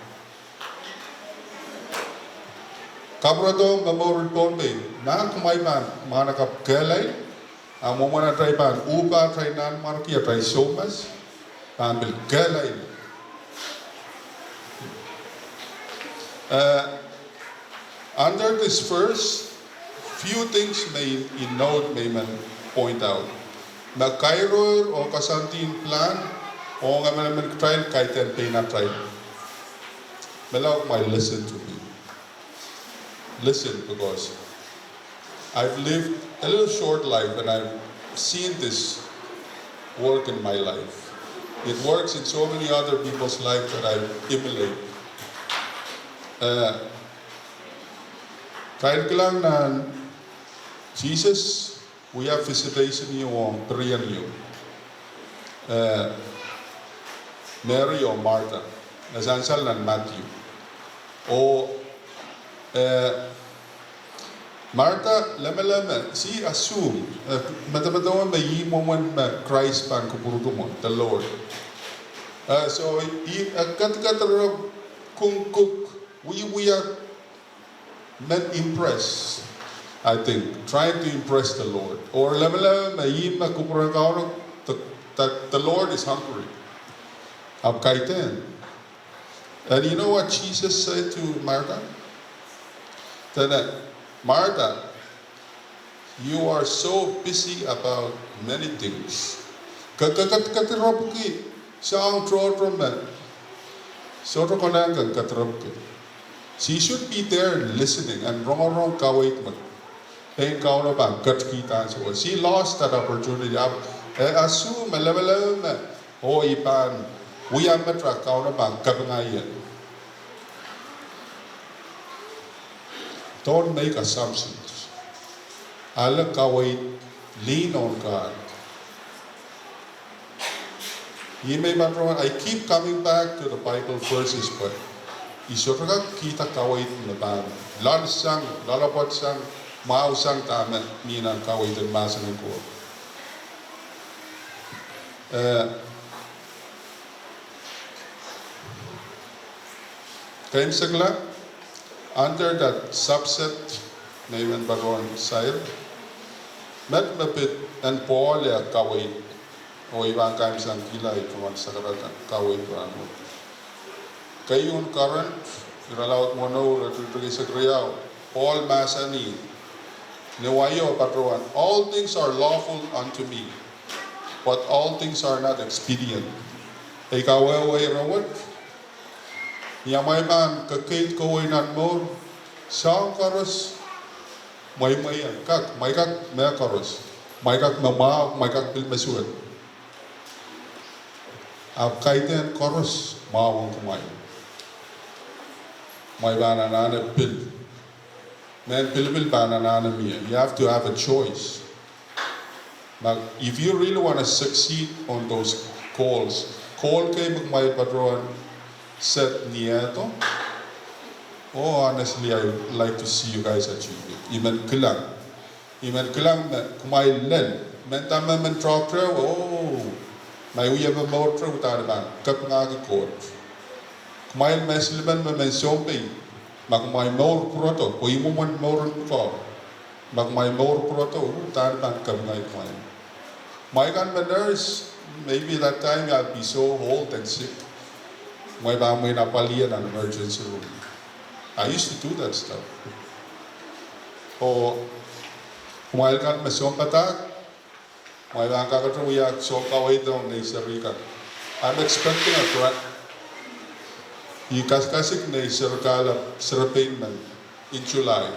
Speaker 7: Kabrato memorial pombe na kumai ban mana kap kelai amomana trai ban upa trai nan markia trai somas ambil kelai. Under this verse, few things may in note may man point out. Na Cairo o kasantin plan o nga man trial kaiten pay na trial. Melaw may listen to me. Listen, because I've lived a little short life and I've seen this work in my life. It works in so many other people's lives that I emulate. Kahit lang na Jesus, we have visitation niyo o prayer niyo. Mary or Martha, nasansal ng Matthew. O Martha, lama-lama, si assume, mata-mata may moment na Christ pan kupuruto mo, the Lord. So, kat-katarap kung we are not impressed, I think, trying to impress the Lord. Or lama-lama, may makupuruto that the Lord is hungry. Abkaiten. And you know what Jesus said to Martha? That Martha, you are so busy about many things. Katirapki, sang trotroman. Soto konangan katirapki. She should be there listening and wrong kawait man. Paying kauna bang katkita so. She lost that opportunity. Assume level oh ipan. We are metra kauna bang kabangayan. Don't make assumptions. Lean on God. I keep coming back to the Bible verses, but isoraga kita kawait na ban. Lansang, lalapot sang, mausang tama minang kawait and masang ko. Kaim sagla. Under that subset, Nayman Baron Sair, met mapit and Paul ya kawait, o ibang kaim sang kilay kuman sa karatan kawait rano. Kayun current, iralaut mo no, ratutugay sa kriyaw, Paul masani, niwayo patroan, all things are lawful unto me, but all things are not expedient. Ikawaway rawat, Yamay man kakait ko ay nanmor, saan karos, may kak, may karos, may kak mama, may kak pilmasuan. Ab kaiten karos, mawang kumay. May bananana pil. Men pil bananana miya. You have to have a choice. Now, if you really want to succeed on those calls, call kay magmay patron, set nieto. Oh, honestly, I would like to see you guys achieve it. Iman kilang na kumay len. Mentama men troctre, oh, may uya ba motre utara ban. Kap nga court. Kumay mesliban men sompe. Magmay more proto. O imo man more ko. Magmay more proto. Utara ban kap nga kumay. My nurse, maybe that time I'll be so old and sick. May napalian an emergency room. I used to do that stuff. O kumail kan mesong patak, may bang kakatruyak so kaway daw na isarika. I'm expecting a threat. Ikaskasik na isarikala sarapain man in July.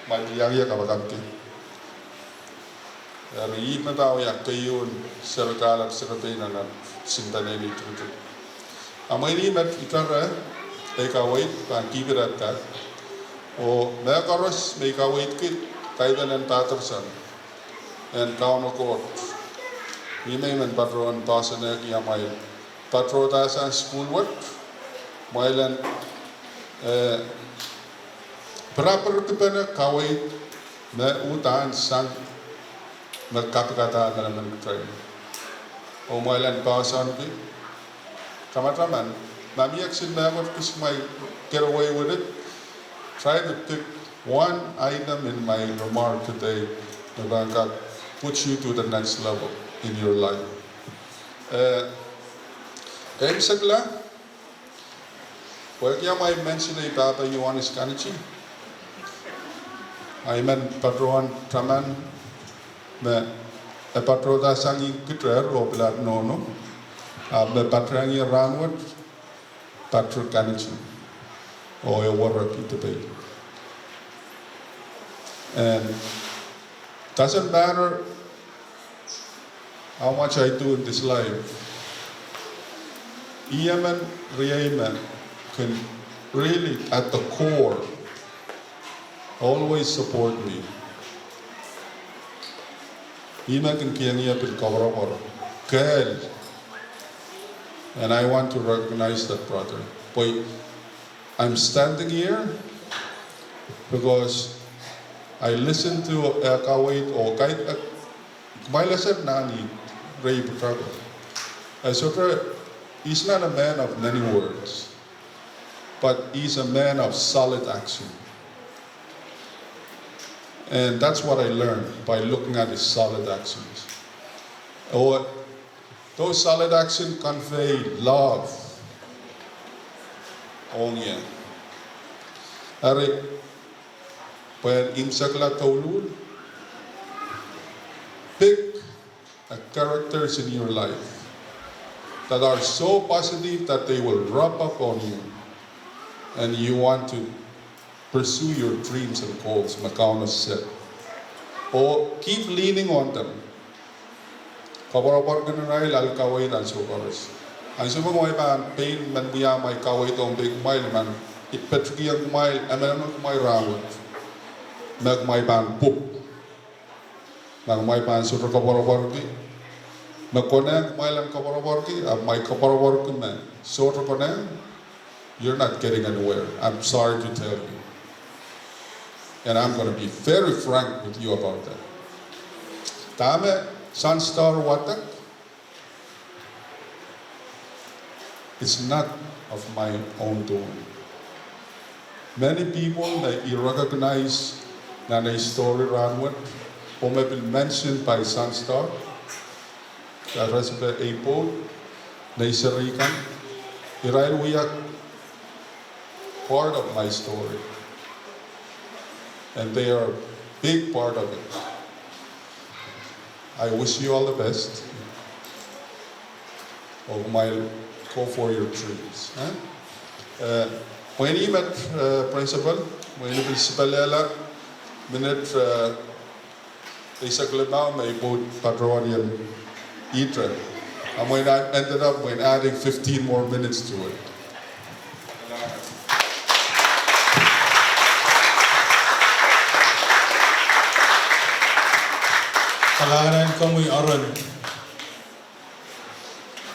Speaker 7: May liyangya kabakamti. Riit na tao yak kayon sarikala sarapain na sintanay ni Tutu. Amay ni mat ikara ay kawait pan kibirat ka o may karos may kawait kit kaidan ng tatarsan and kauno court ni may man patron tasa na kiyamay patro tasa school work mailan proper tipena kawait na utaan sang nagkapikata na naman train o mailan pasan ki Kamataman, mamiyak sin member because my get away with it. try to pick one item in my remark today that puts you to the next level in your life. Kaya sagla, pwede may mention ay Papa Ioannis Kanichi. I mean patron traman me patro da sangi kitrer o blood no me patrangi ranwat patro Kanichi o e warra kitapay. And doesn't matter how much I do in this life. Yemen Riemen can really, at the core, always support me. Yemen can kianya pil kawara Kel. And I want to recognize that brother. But I'm standing here because I listened to Kawait or Kait my lesson nani Ray Putrago. I said he's not a man of many words, but he's a man of solid action. And that's what I learned by looking at his solid actions. Or those solid actions convey love. Oh yeah. Are when imsakla tolul, pick characters in your life that are so positive that they will rub up on you and you want to pursue your dreams and goals, Macaunas said. Or keep leaning on them. Kabarapar ganunay alkaway dan sukaras. Ang sumangay man, pain man biya may kaway tong big mile man, ipetugiyang mile, emanong may rawat. Nagmay ban pup. Nagmay ban sur kabarapar di. Nakoneng mailan kaparawarki, my kaparawarki man. So koneng, you're not getting anywhere. I'm sorry to tell you. And I'm going to be very frank with you about that. Tame Sunstar Watak, it's not of my own doing. Many people that you recognize that a story around with, who may be mentioned by Sunstar, that recipe April, Naisarikan, Irail Wiyak, part of my story. And they are a big part of it. I wish you all the best. Go for your dreams. When you met principal, when you principal minute Isaac Lebao may put Patronian Eater. And when I ended up adding 15 more minutes to it.
Speaker 1: Kalahanan kamuy aron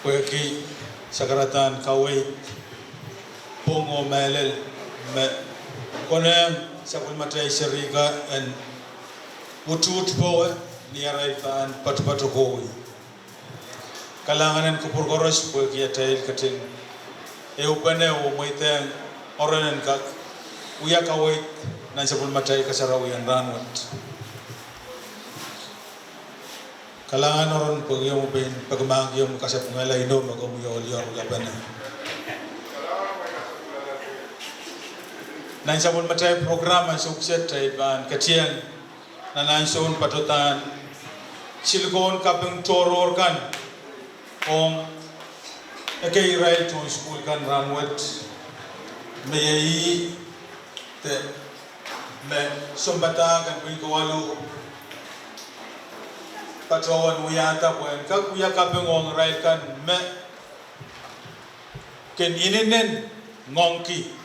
Speaker 1: Kueki sakaratan kaway Pungo melel me konem sa kulmatay sirika and utut po niyaray paan patupatu kowi. Kalanganan kupurkoros po kiyatay kating upane o moiteng oranan kak uya kawait nan sa kulmatay kasarawian ranwat. Kalangan oron po yung pagmang yung kasapungalay no magumuyol gabana. Nan sa kulmatay programa sukset tay ban katiyan nan son patutan silikon kapeng toror kan Om ekay right to school kan ranwet mayai te me sombata kan kuikawalu patawan uyata puen kak uya kapeng ong right kan me ken ininen ngongki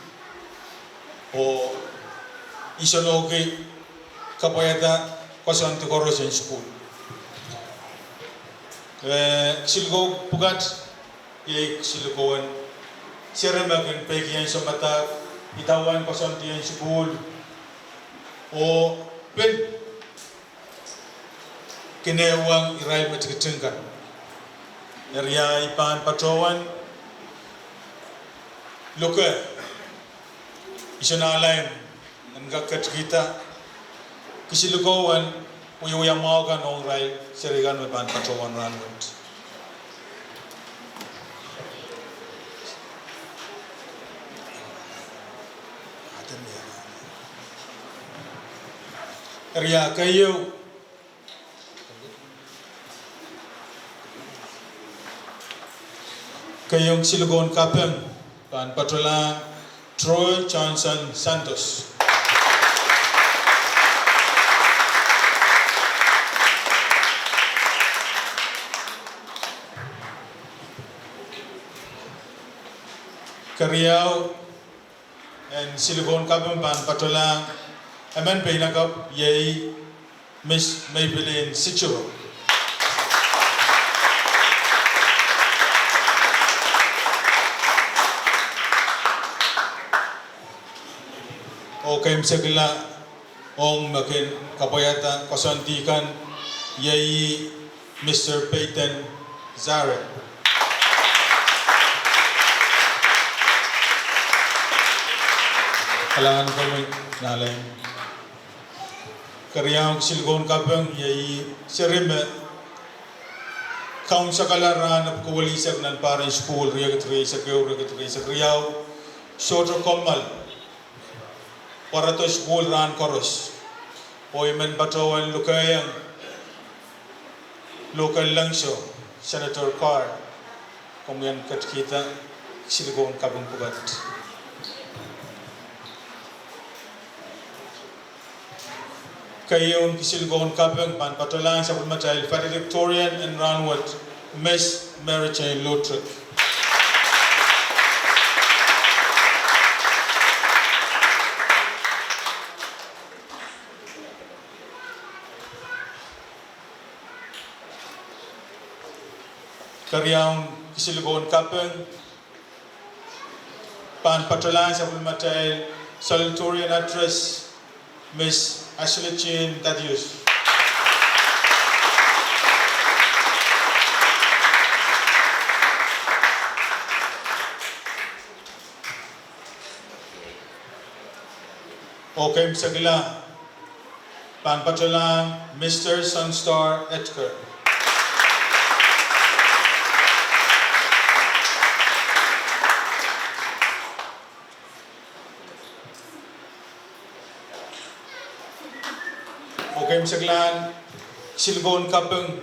Speaker 1: o isonogi kapayata kosan to korosen school silgo pugat ye silgoan seremagen pegian somata itawan kosan tiyan school o pen kinewang irai matikitengkan area ipan patawan luka isonalaim ngakat kita kisilugawan uyuyang mau kan ong rai serigan ban patrowan ranwat Ria kayu kayong silugon kapeng ban patrola Troy Johnson Santos. Kariau and silugon kapeng ban patrola Aman Painagap Yei Miss Maybelline Sichuro. Okay, segala ong makin kapayata kasantikan Yei Mr. Peyton Zare. Kalangan kami nalain. Karyang silgon kapeng Yei serime kaun sakalaran ap kuwalisag nan parang school riyagat riyaw sotro komal para to school ran koros oimen batawan lukayang local langsyo Senator Carr kumyan katkita silgon kapeng pugat kayon kisilgon kapeng pan patolang sa pulmatay valedictorian and ranwat Miss Mary Jane Lutrick. Karyang kisilgon kapeng pan patolang sa pulmatay salutatorian address Miss Ashley Chin Dadius. Okay, sagla panpatulang Mr. Sunstar Edgar. Okay, saglan silgon kapeng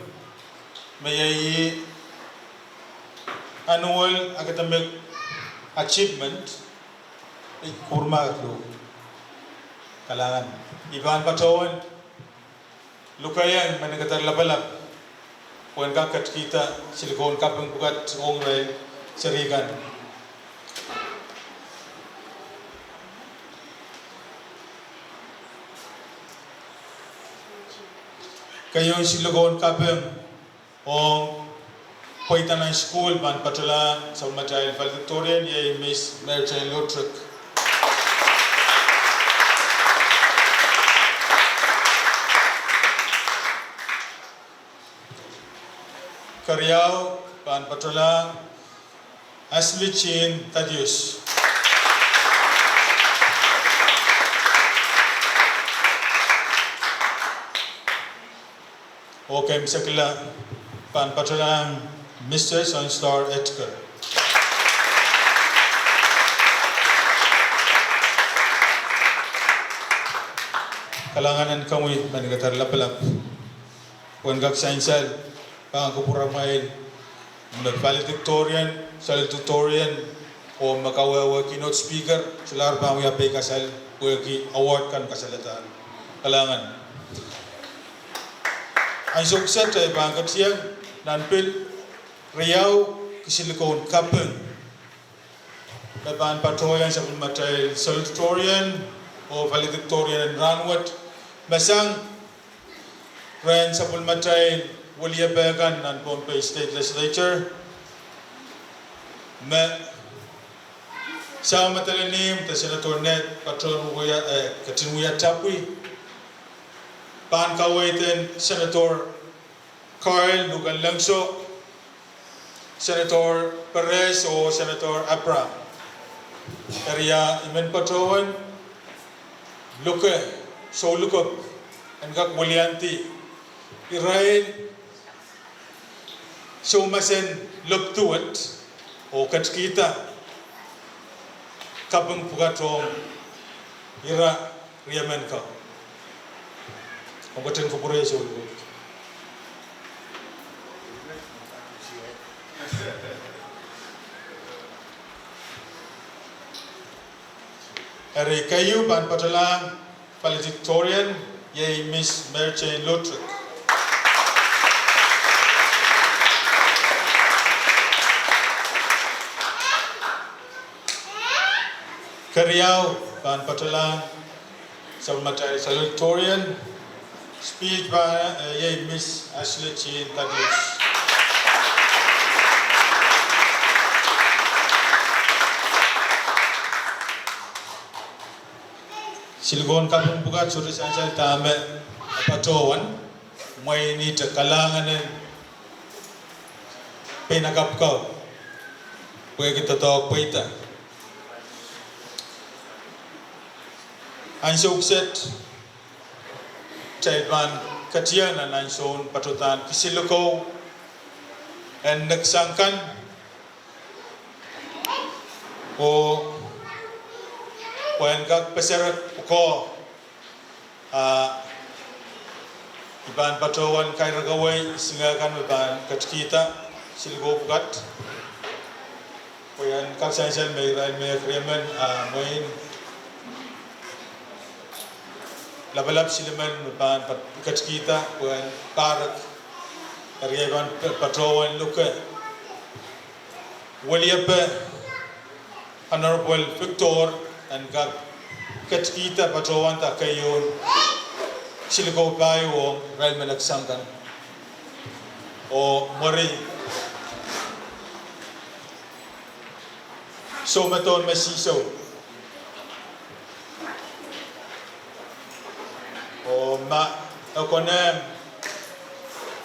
Speaker 1: mayay annual academic achievement kurma lo kalangan iban patawan lukayan managatar labalap kuan kakat kita silgon kapeng bukat ongray sarigan kayo silugon kapeng ong Poitanan School ban patula sa Matay valedictorian yay Miss Mary Jane Lutrick. Karyao ban patula Ashley Chin Tadius. Okay, sakla pan patulang Mr. Sunstar Edgar. Kalanganan kami manigatar lapalap. Kuan gak sainsal pangkupurang main valedictorian, salutatorian o makawawa keynote speaker sular pa ya pay kasal ki award kan kasalatan. Kalangan ang sukset ay bangkat siyang nanpil riyaw kisilikon kapeng kapan patoyan sa pulmatay salutatorian o valedictorian and ranwat masang ren sa pulmatay waliyabagan ng Pompey State Legislature na sa matalanim ta Senator Ned Patron Katinuya Tapwi pan kawaitin Senator Carl Lugan Langso, Senator Perez o Senator Abra. Area Imen Patrowan, Luke, so Lukop, and Gak Willianti, Irain, so Masen, look to it, o Katkita, Kapung Pugatong, Ira, Riamenka, Ogatin Corporation. Eri kayu ban patalang valedictorian ye Miss Merche Lutrick. Kariau ban patalang sabmatai valedictorian speech by ye Miss Ashley Chin Douglas. Silgon kapung buka suri sansal tame patowan mai ni tekalangan penakap kau kue kita tahu kuita ansuk set caiban katian dan ansun patutan kisiloko en neksangkan o Puan kag peserat ko iban patowan kay ragaway singakan iban katkita silgo bukat puan kag sansal may ran may krimen main labalab silaman iban katkita puan karak kariban patowan luka waliapa Honorable Victor and gag katkita patowan ta kayon silgo bayo ral malaksangkan o mori so maton masiso o ma akonem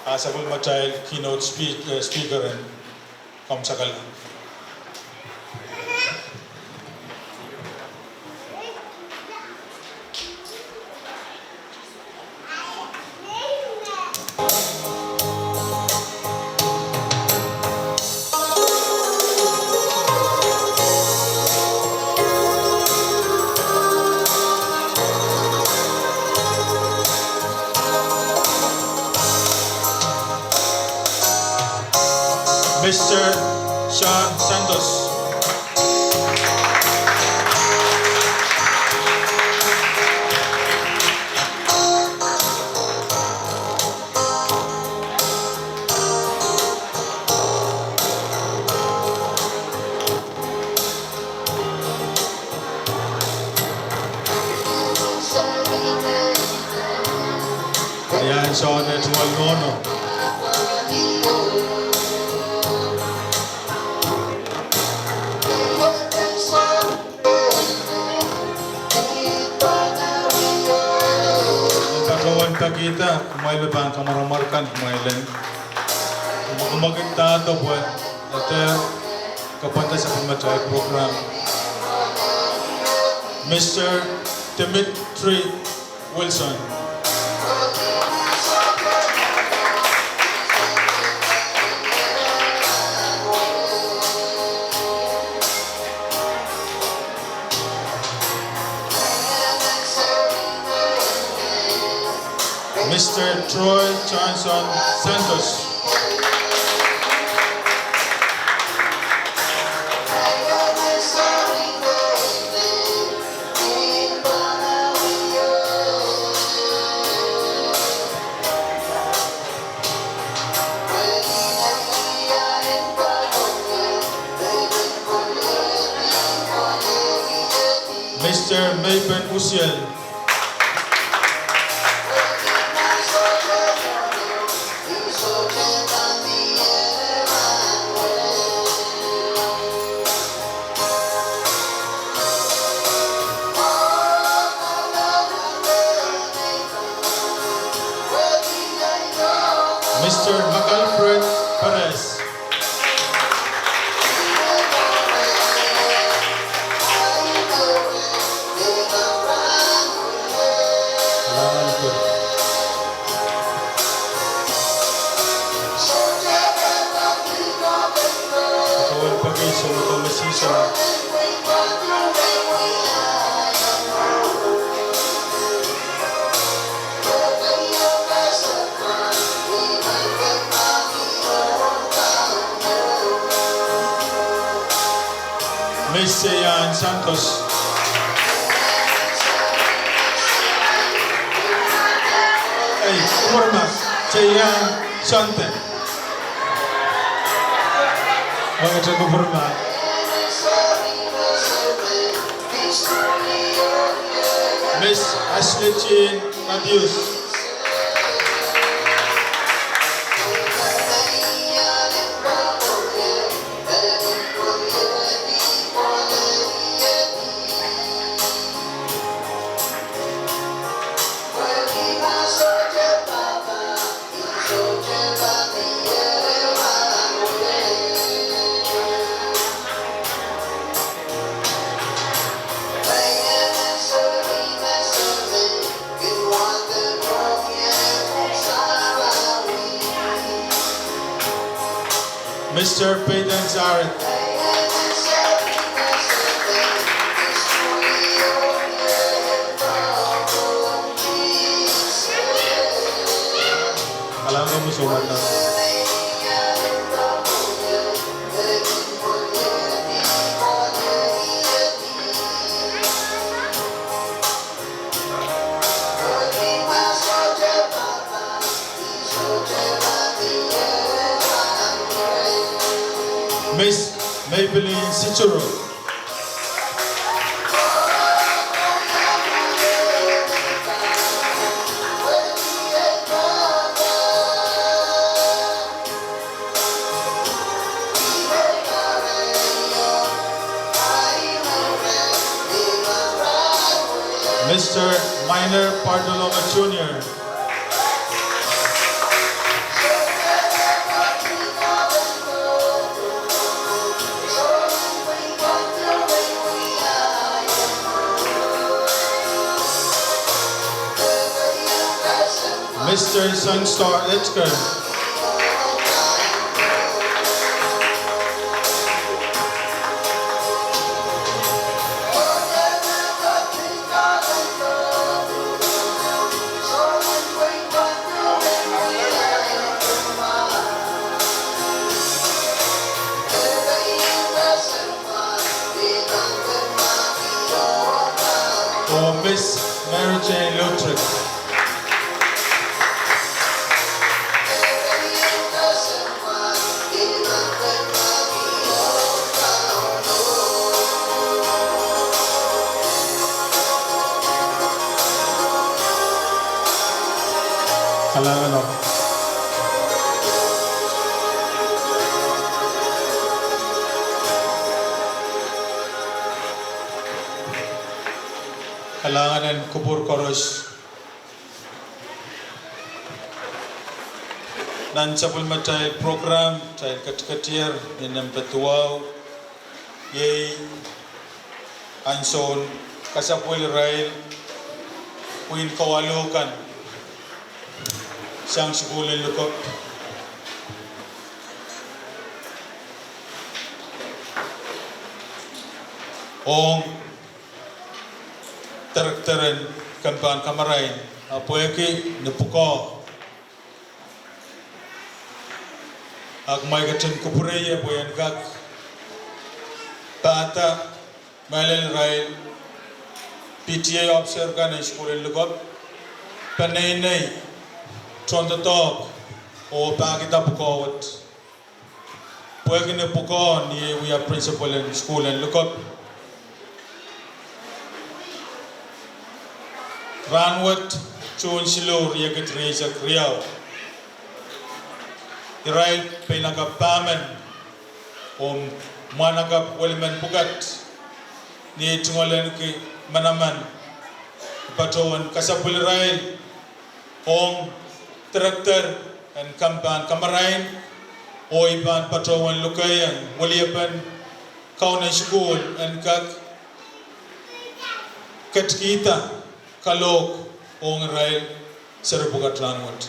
Speaker 1: asabul matay keynote speaker and kamsakal. Mr. Sean Santos. Ayan, Sean at Walmono. Kita kumail ban kamaramarkan kumailen magagita to buat ate kapanta sa pagmatay program Mr. Dimitri Wilson. Mr. Troy Johnson Santos. Mr. Maypen Usiel. Mr. Macalfred Perez. so to masisa. Miss Ian Santos. Hey, Kurma, Ian Sante. Mga taga Kurma. Miss Ashley Chin Matthews. Mr. Peyton Zaret. Alam mo sumat na. Miss Maybelline Sichuro. Mr. Minor Pardoloma Jr. Mr. Sunstar Etzker. Or Miss Mary Jane Lutrick. Kailangan ako. Kailangan ng kubur koros. Nan sa pulmatay program, tayo katkatier, ninam tatuaw, yay, anson, kasapul rail, puin kawalukan. Siyang sukulin Lukop. Ong taraktaran kampan kamarain apoyaki nepuko agmay gatin kupureya boyan gak bata malal rail PTA officer ka na sukulin Lukop panay from the top o pakita pukawat. Pwede na pukaw ni we are principal in school and Lukop. Ranwat chun silo riyagat reza kriyaw. Irail pinagapaman o managap waliman pugat ni tungalan ki manaman patawan kasapul rail om traktor and kampan kamarain o iban patawan lukayan waliapan kauna school and katkita kalok ong rail serbugat ranwat.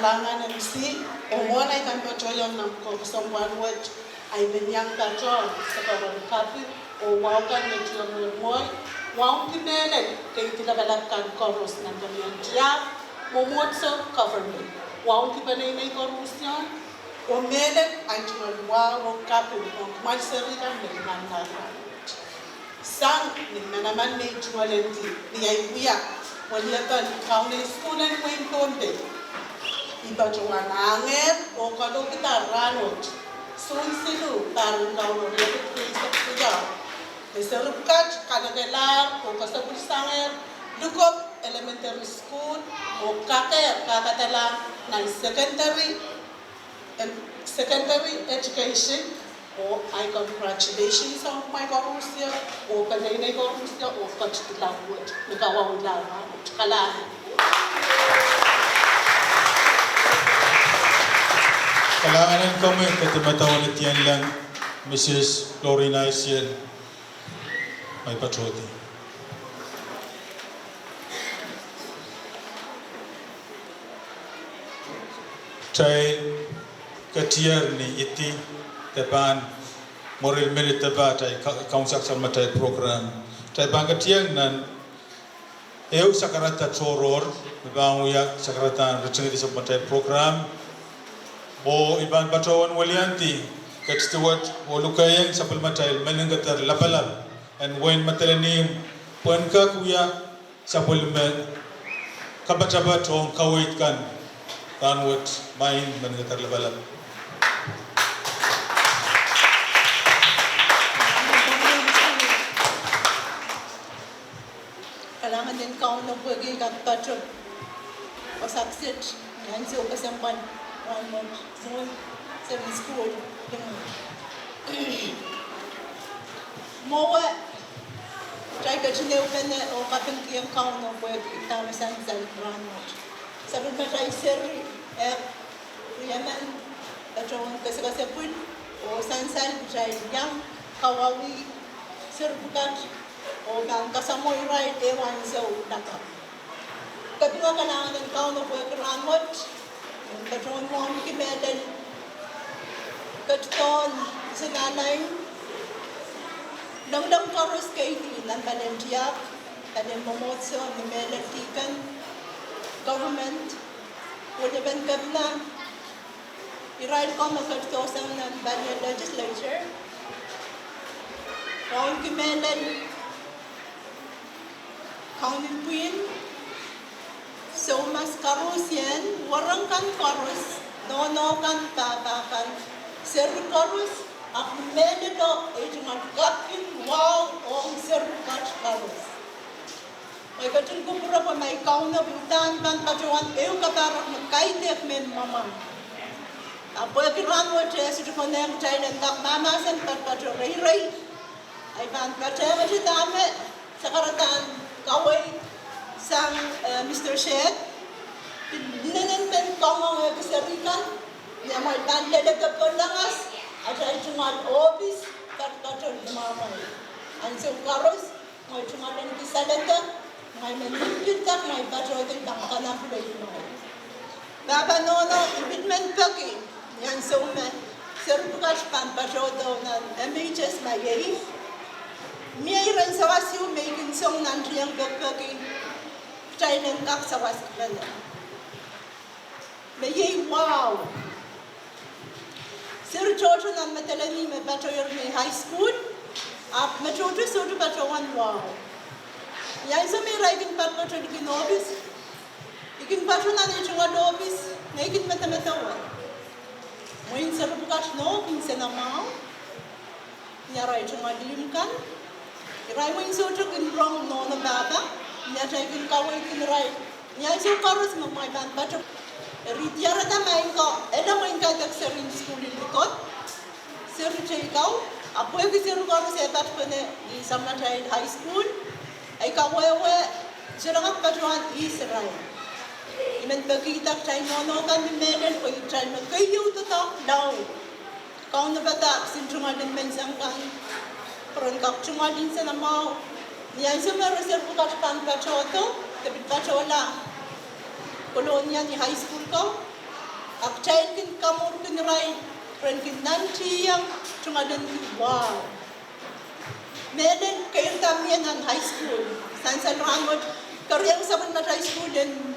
Speaker 8: kalangan MC umona ikan pacoyong ng someone which ay binyang paco sa karon kapi o wakan ng tiyong moy waong kinelen kay tinagalak kan chorus ng kanyang tiyak momot sa government waong kipanay may chorus yan o melet ay tiyong waong kapi o kumagsari kan ng nangalan sang ni naman ni tiyong ni ay kuya wala kan kaunay school and wing konde iba cuma nangep o kalau kita ranut sunsilu tarun kauno lebih krisak juga diserupkat kada kelar o kasabul sanger Lukop elementary school o kakatala na secondary education o I congratulations on my korusya o kanay korusya o kachtilawot nagawang lawa kalahan.
Speaker 1: Kailangan kami katimatawang itiyan lang Mrs. Lorena Isiel may patroti. Try katiar ni iti tepan moral merit teba tay kaunsak sama tay program tay bangkat yang nan eu sakarata choror bang uyak sakaratan recengit sama tay program bo iban patawan walianti katstuat bo lukayang sapal matay menenggatar lapalap and when matalanim panka kuya sapal men kabataba tong kawait kan tanwat main menenggatar lapalap.
Speaker 8: Kailangan din kau na pagi kat patro o saksit yan si upasampan one more seven school mo try ka chine upene o kapin kiyang kau na pagi ita masan sa ranot sabi ba try seri yaman patron kasi pun o sansan try yang kawawi serbukat o kang kasamoy right ewan sa utaka. Kadua kailangan ng kaon na pwede rangot, yung patron mo ang kimeden, katon sa nanay, nang chorus kay ng Valentiak, kanin momotso, ni Melatikan, government, wala ban kabla, i-ride ko magkatosang ng Banyan Legislature, kaon kimeden, County Queen, so mas karus yan, warang kan karus, no kan tabakan, sir karus, ak medo ito kapin wow ong sir karus. May katin ko pura pa may kauna butan ban pajuan eu kaparak magkaitek men mama. Apo kiran mo tres ito konem tayo ng mama sen patpatro ray ay ban patro ito dame sa karatan kaway sang Mr. Shed, dinanenmen kamang keserikan, niya may tanda ka pelangas, at ay tungan office, kat-katon mamay. Ang so karos, may tungan ng kisalata, may manipiltak, may batrotin ng kanang play mo. Baba nono, ibitmen paki, yan so me, serbukas pan batroto ng MHS mayay, Miyairan sa wasiw may ginsong nandriyang gagpagi tayo ng kak sa wasiw na. Mayay wow! Sir Jojo ng matalani may batoyor may high school at matroto so to batawan wow. Yan sa may raigin patpato di kinobis. Ikin pato na nito nga dobis na ikin matamatawan. Ngayon sa rubukat no, kinsa na mau. Nyaray ito nga dilimkan. Rai mo inso to kin wrong no na baba nya tai kin kawai kin rai nya iso karus mo mai ban pato ritiara ta mai ko eda mo inka tak serin school likot ser tai kau apo ki ser karus e pat pene di samna tai high school ai kawai we jerang patuan Israel imen bagi tak tai no kan meden ko tai no kayu to daw kau na bata sintrunga din mensang kan perangkap cuma di sana mau, ni aja merasa bukan pan pacoto, tapi pacola, kolonia ni high school kau, Akchay kin kamur kin rai, ren kin nanti yang cuma den wow. Meden kayak kami yang high school, Sansan Ramot, karyang saban na high school den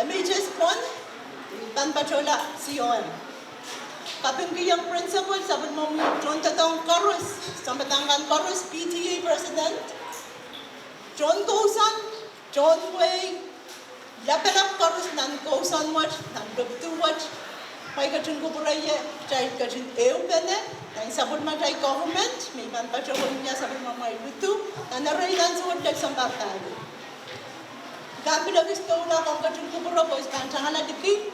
Speaker 8: MHS pon, ban patola Sion. Kapin kiyang principal saban mo John Tatang Karus, sambatangan Karus PTA president, John Kosan, John Way. Lapelap karus nan kausan wat, nan doktor wat, may kacun kuburaya, cai kacun eupene, nan sabun matai government, may man pacawon niya sabun mamay lutu, nan naray nan suwad dek sambartado. Gambi lagi stola kong kacun kubura ko ispan tangala diki,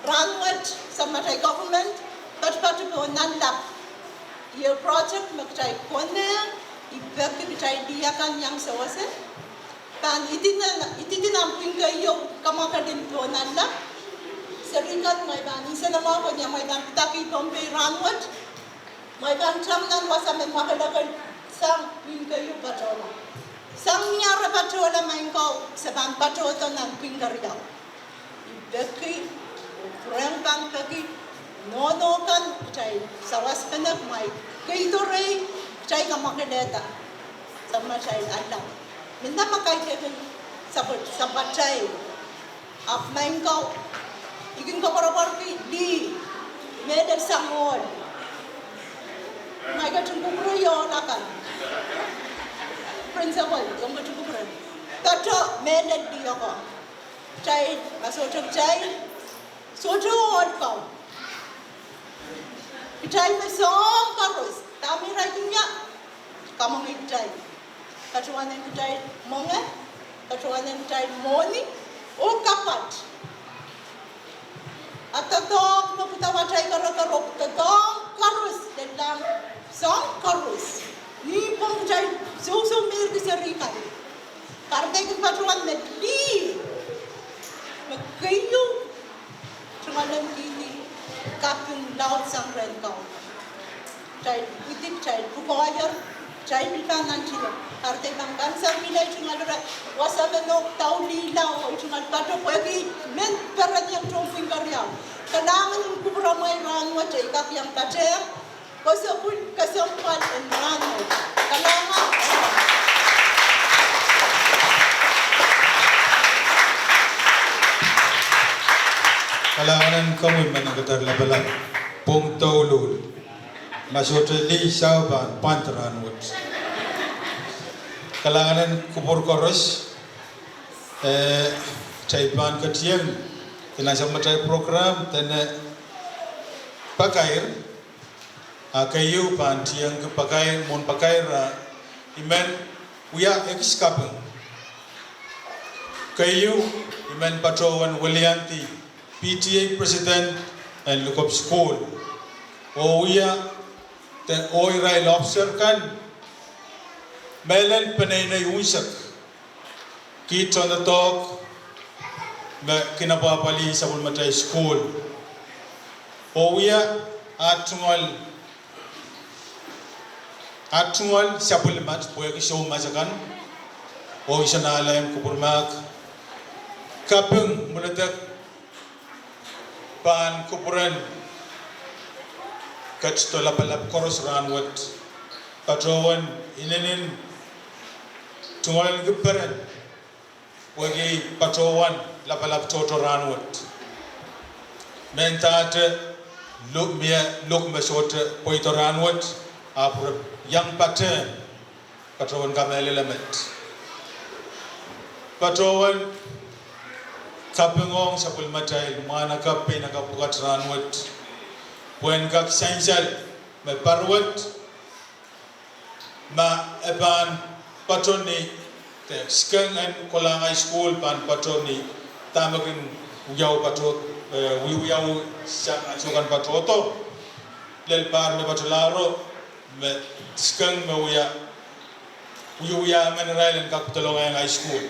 Speaker 8: ranwat sa matai government, patu po nan lap. Your project magcai kone, ibek kicai diakan yang sawase. Pan itinan pinggayo kamakadin po nala. Seringat may ban isa na mga kanya may ban pitaki pompe ranwat. May ban tram nan wasa may makalakan sang pinggayo patola. Sang nyara patola may ko sa ban patoto ng pinggaryaw. Ibeki, kurang ban kaki, nono kan chay sawas penak may kaitore chay kamakadeta sama chay alam. Minta makai kevin sabat cai, ap main kau, ikin kau pergi di medan sangol, mai kau tunggu beroyo nakan, principal, kau tunggu beroyo, kata medan dia kau, cai masuk cai, sojot kau, cai mesom karus, kami rajunya, kamu ngicai. Katuan yang kita monge, katuan yang kita moni, o kapat. Atadong maputa wajai karo tadong karus dalam song karus. Ni pong jai so mir diserikan. Karena itu katuan medli, magayu, cuma dalam kini kapung laut sang rentau. Jai itik jai bukoyer, jai milkan nanti. Arte bangkan sa milay cuma dora wasa menok tau lilaw cuma pato pagi men peran yang tromping karya kanangan kubra may ranwa chay kap yang pacer kasapun kasampan en ranwa kanangan
Speaker 1: Kalangan kamu menanggatar labalan pung taulul masuk li saban pantaran wut. Kalangan kubur koros caipan ketiang kena sama cai program dan pakair akayu pan tiang ke pakair mon pakair iman uya ekskapeng kayu iman patrowan Walianti PTA president and Lukop school uya te oirai lobster kan Melen penai na yusak, kita na talk, kinapapali sa Bulmatay School. Oya atungal sa Bulmat, puya kisyo masakan, o isa na alayam kupurmak, kapeng mulatak pan kupuran, katsto lapalap koros ranwat, patrawan inenin tungal geperan wagi patrowan lapalap toto ranwat mentate luk mesot poito ranwat apur yang paten patrowan kamele lamet patrowan kapengong sa Bulmatay mana kape na kapukat ranwat puen kak sansal me parwat ma eban patroni te skeng en kolangai school pan patroni tamakin uyau patrot uyau sukan patroto lel par me patrolaro me skeng me uya menerail kak tolongai high school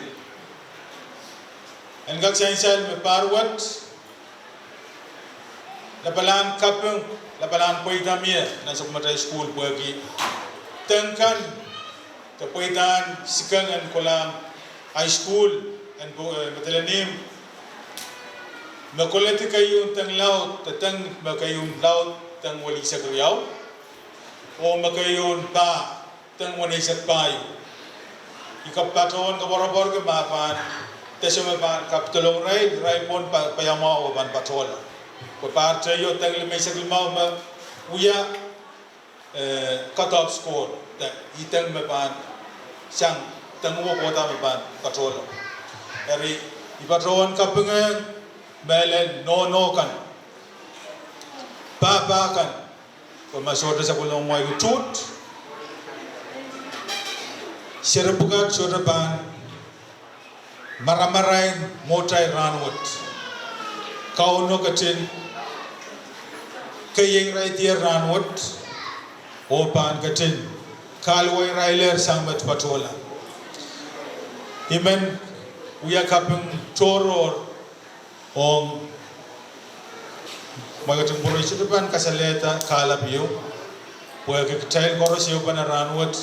Speaker 1: en kak sansal me parwat lapalan kapeng lapalan poitamia na sa Bulmatay school puagi tengkan kepoitan sikangan kolam high school and matalanim Makoleti kayun tang laut tatang makayun laut tang wali sa kuyaw o makayun pa tang wali sa payo ikapaton ka borobor ke mapan tesome pan kaptolong rai pon payama o ban patol ko parte yo tang le mesa mau ma uya cut off score da itang me pan sang tang wo ko ta me pan patol eri ipatron kapengen Belen no kan papa kan pemasoda sa kulong mo ay tut sirabugat sodaban maramaray motay ranwat kauno katin kayeng ray tier ranwat opan katin kalway railer sangmat patola imen uya kapeng toror Om magating puro ito depan kasaleta kalap iyo Pwede kitail koros iyo panaranwat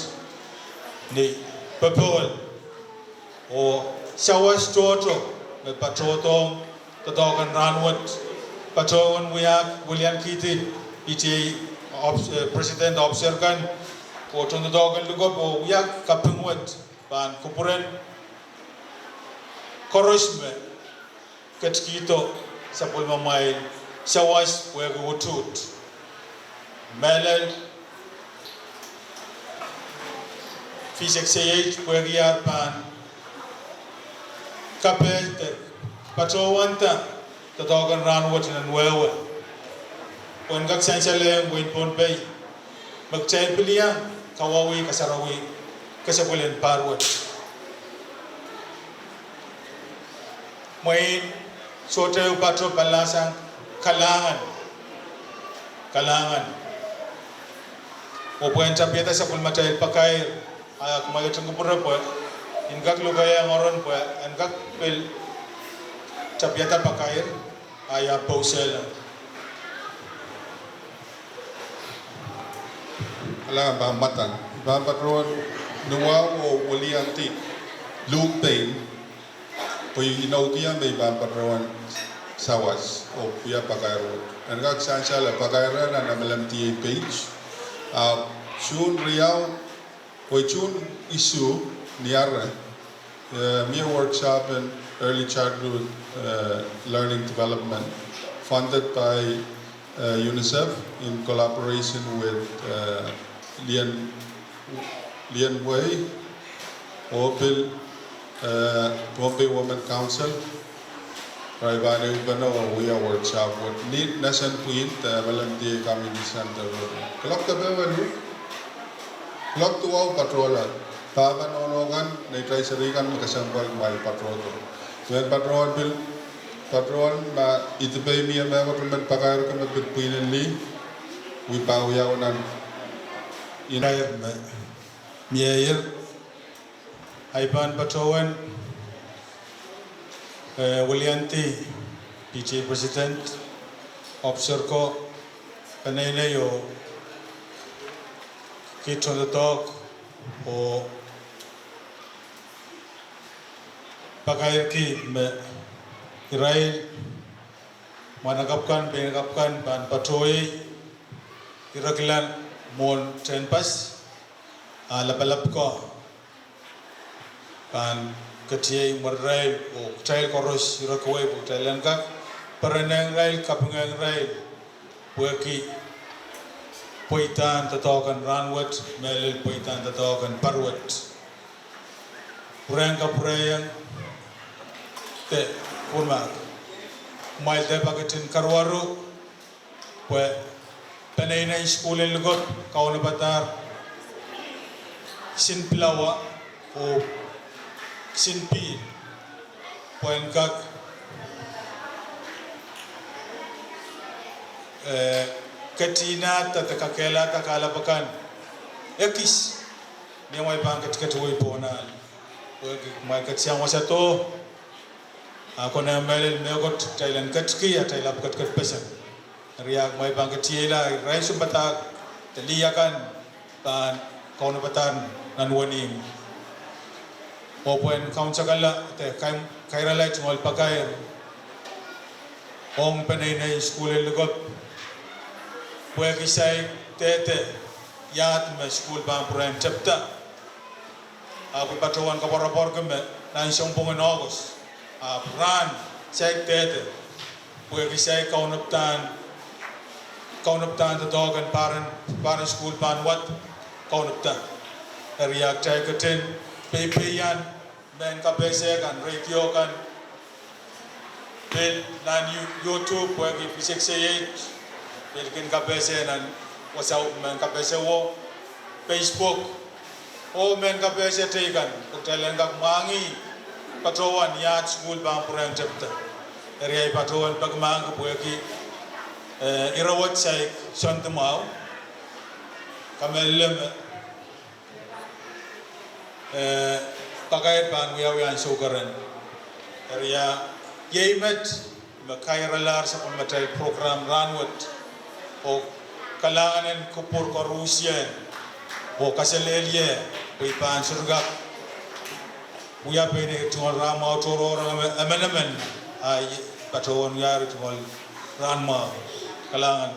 Speaker 1: Ni papol O sawas toto May patotong Tatokan ranwat Patawan wiyak William Kitty Iti President obserkan O tuntotokan Lukop O wiyak kapingwat Pan kupuren Koros me Katkito sa pulmamay sawas wega wutut melel fisik sayej wega yarpan kapelte patowanta tatogan ranwat nan wewe pon gak sansale win pon bay magchay piliang kawawi kasarawi kasabulen parwat main sote upatro balasang kalangan o pueden tapieta sa pulmata el pakair kumaga tungupura po ingak lugaya ngoron po ingak pel tapieta pakair aya pausela
Speaker 7: ala ba patron nuwa o walianti Luke Poi inautia may bampatrawan sawas o puya pakairo. Ang kaksansa la pakairo na namalamti page. Soon riau poi soon issue niara. Mere workshop in early childhood learning development funded by UNICEF in collaboration with Lian Wei, Opel. Bombay Women Council, Raibane Ubano, we are workshop with need nation point, Valentia Community Center. Clock the Beverly, clock to our patroller, Pavan Onogan, they try Sarigan, Makasampal, my patrol. When patrol bill, patrol, it pay me a government Pakar come between and Lee, we bow yawn and
Speaker 1: Meyer. Aipan Patawan Willianti PTA President Officer ko Panay yo Kids on the Talk O Pakair ki Israel Managapkan Pinagapkan Pan Patoy Iraklan Mon Tenpas Lapalap ko Pan ketiai merai o tail koros irakawai o tailan ka perenang rail kapungang rail puaki poitan tatokan ranwat melil poitan tatokan parwat purang ka purayang te kurmak mai te paketin karwaru pue panay na iskulin lugot kauna batar sinplawa o Sinpi Poen kak Katina tatakakela takalapakan Ekis Niya may bangkat katuloy po na May katsiyang wasato Ako na melil megot Thailand katki at Thailand katkat pesan Riyak may bangkat tiyela Ray sumbatag Taliyakan Pan kaunapatan Nanwanim O pueden kaunsakala te kairalay tungol pagkair ong panay na school Lukop pwe kisay tete yat me school ban pren chapta abu patawan ka parapor keme na isang bungan August ran say tete pwe kisay kaunaptan the dog and parent school ban what kaunaptan riak chay katin pepe yan men ka bese kan radio kan Then YouTube where we say it can kapese nan wasa men kapese wo Facebook o men kapese tegan pagtalan kag mangi patrowan yat school bang purang chapta area patrowan pagmang ko ki irawat say santamaw kamelem pagay pan wiyawan sugaran area Yemet makairalar sa pamatay program ranwat o kalanganan kupur korusyen o kasalelye pipan surgak uya pene tungol rama toro amanaman ay patawan yari tungol ranma kalangan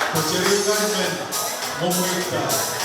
Speaker 1: Peceritaan men memuita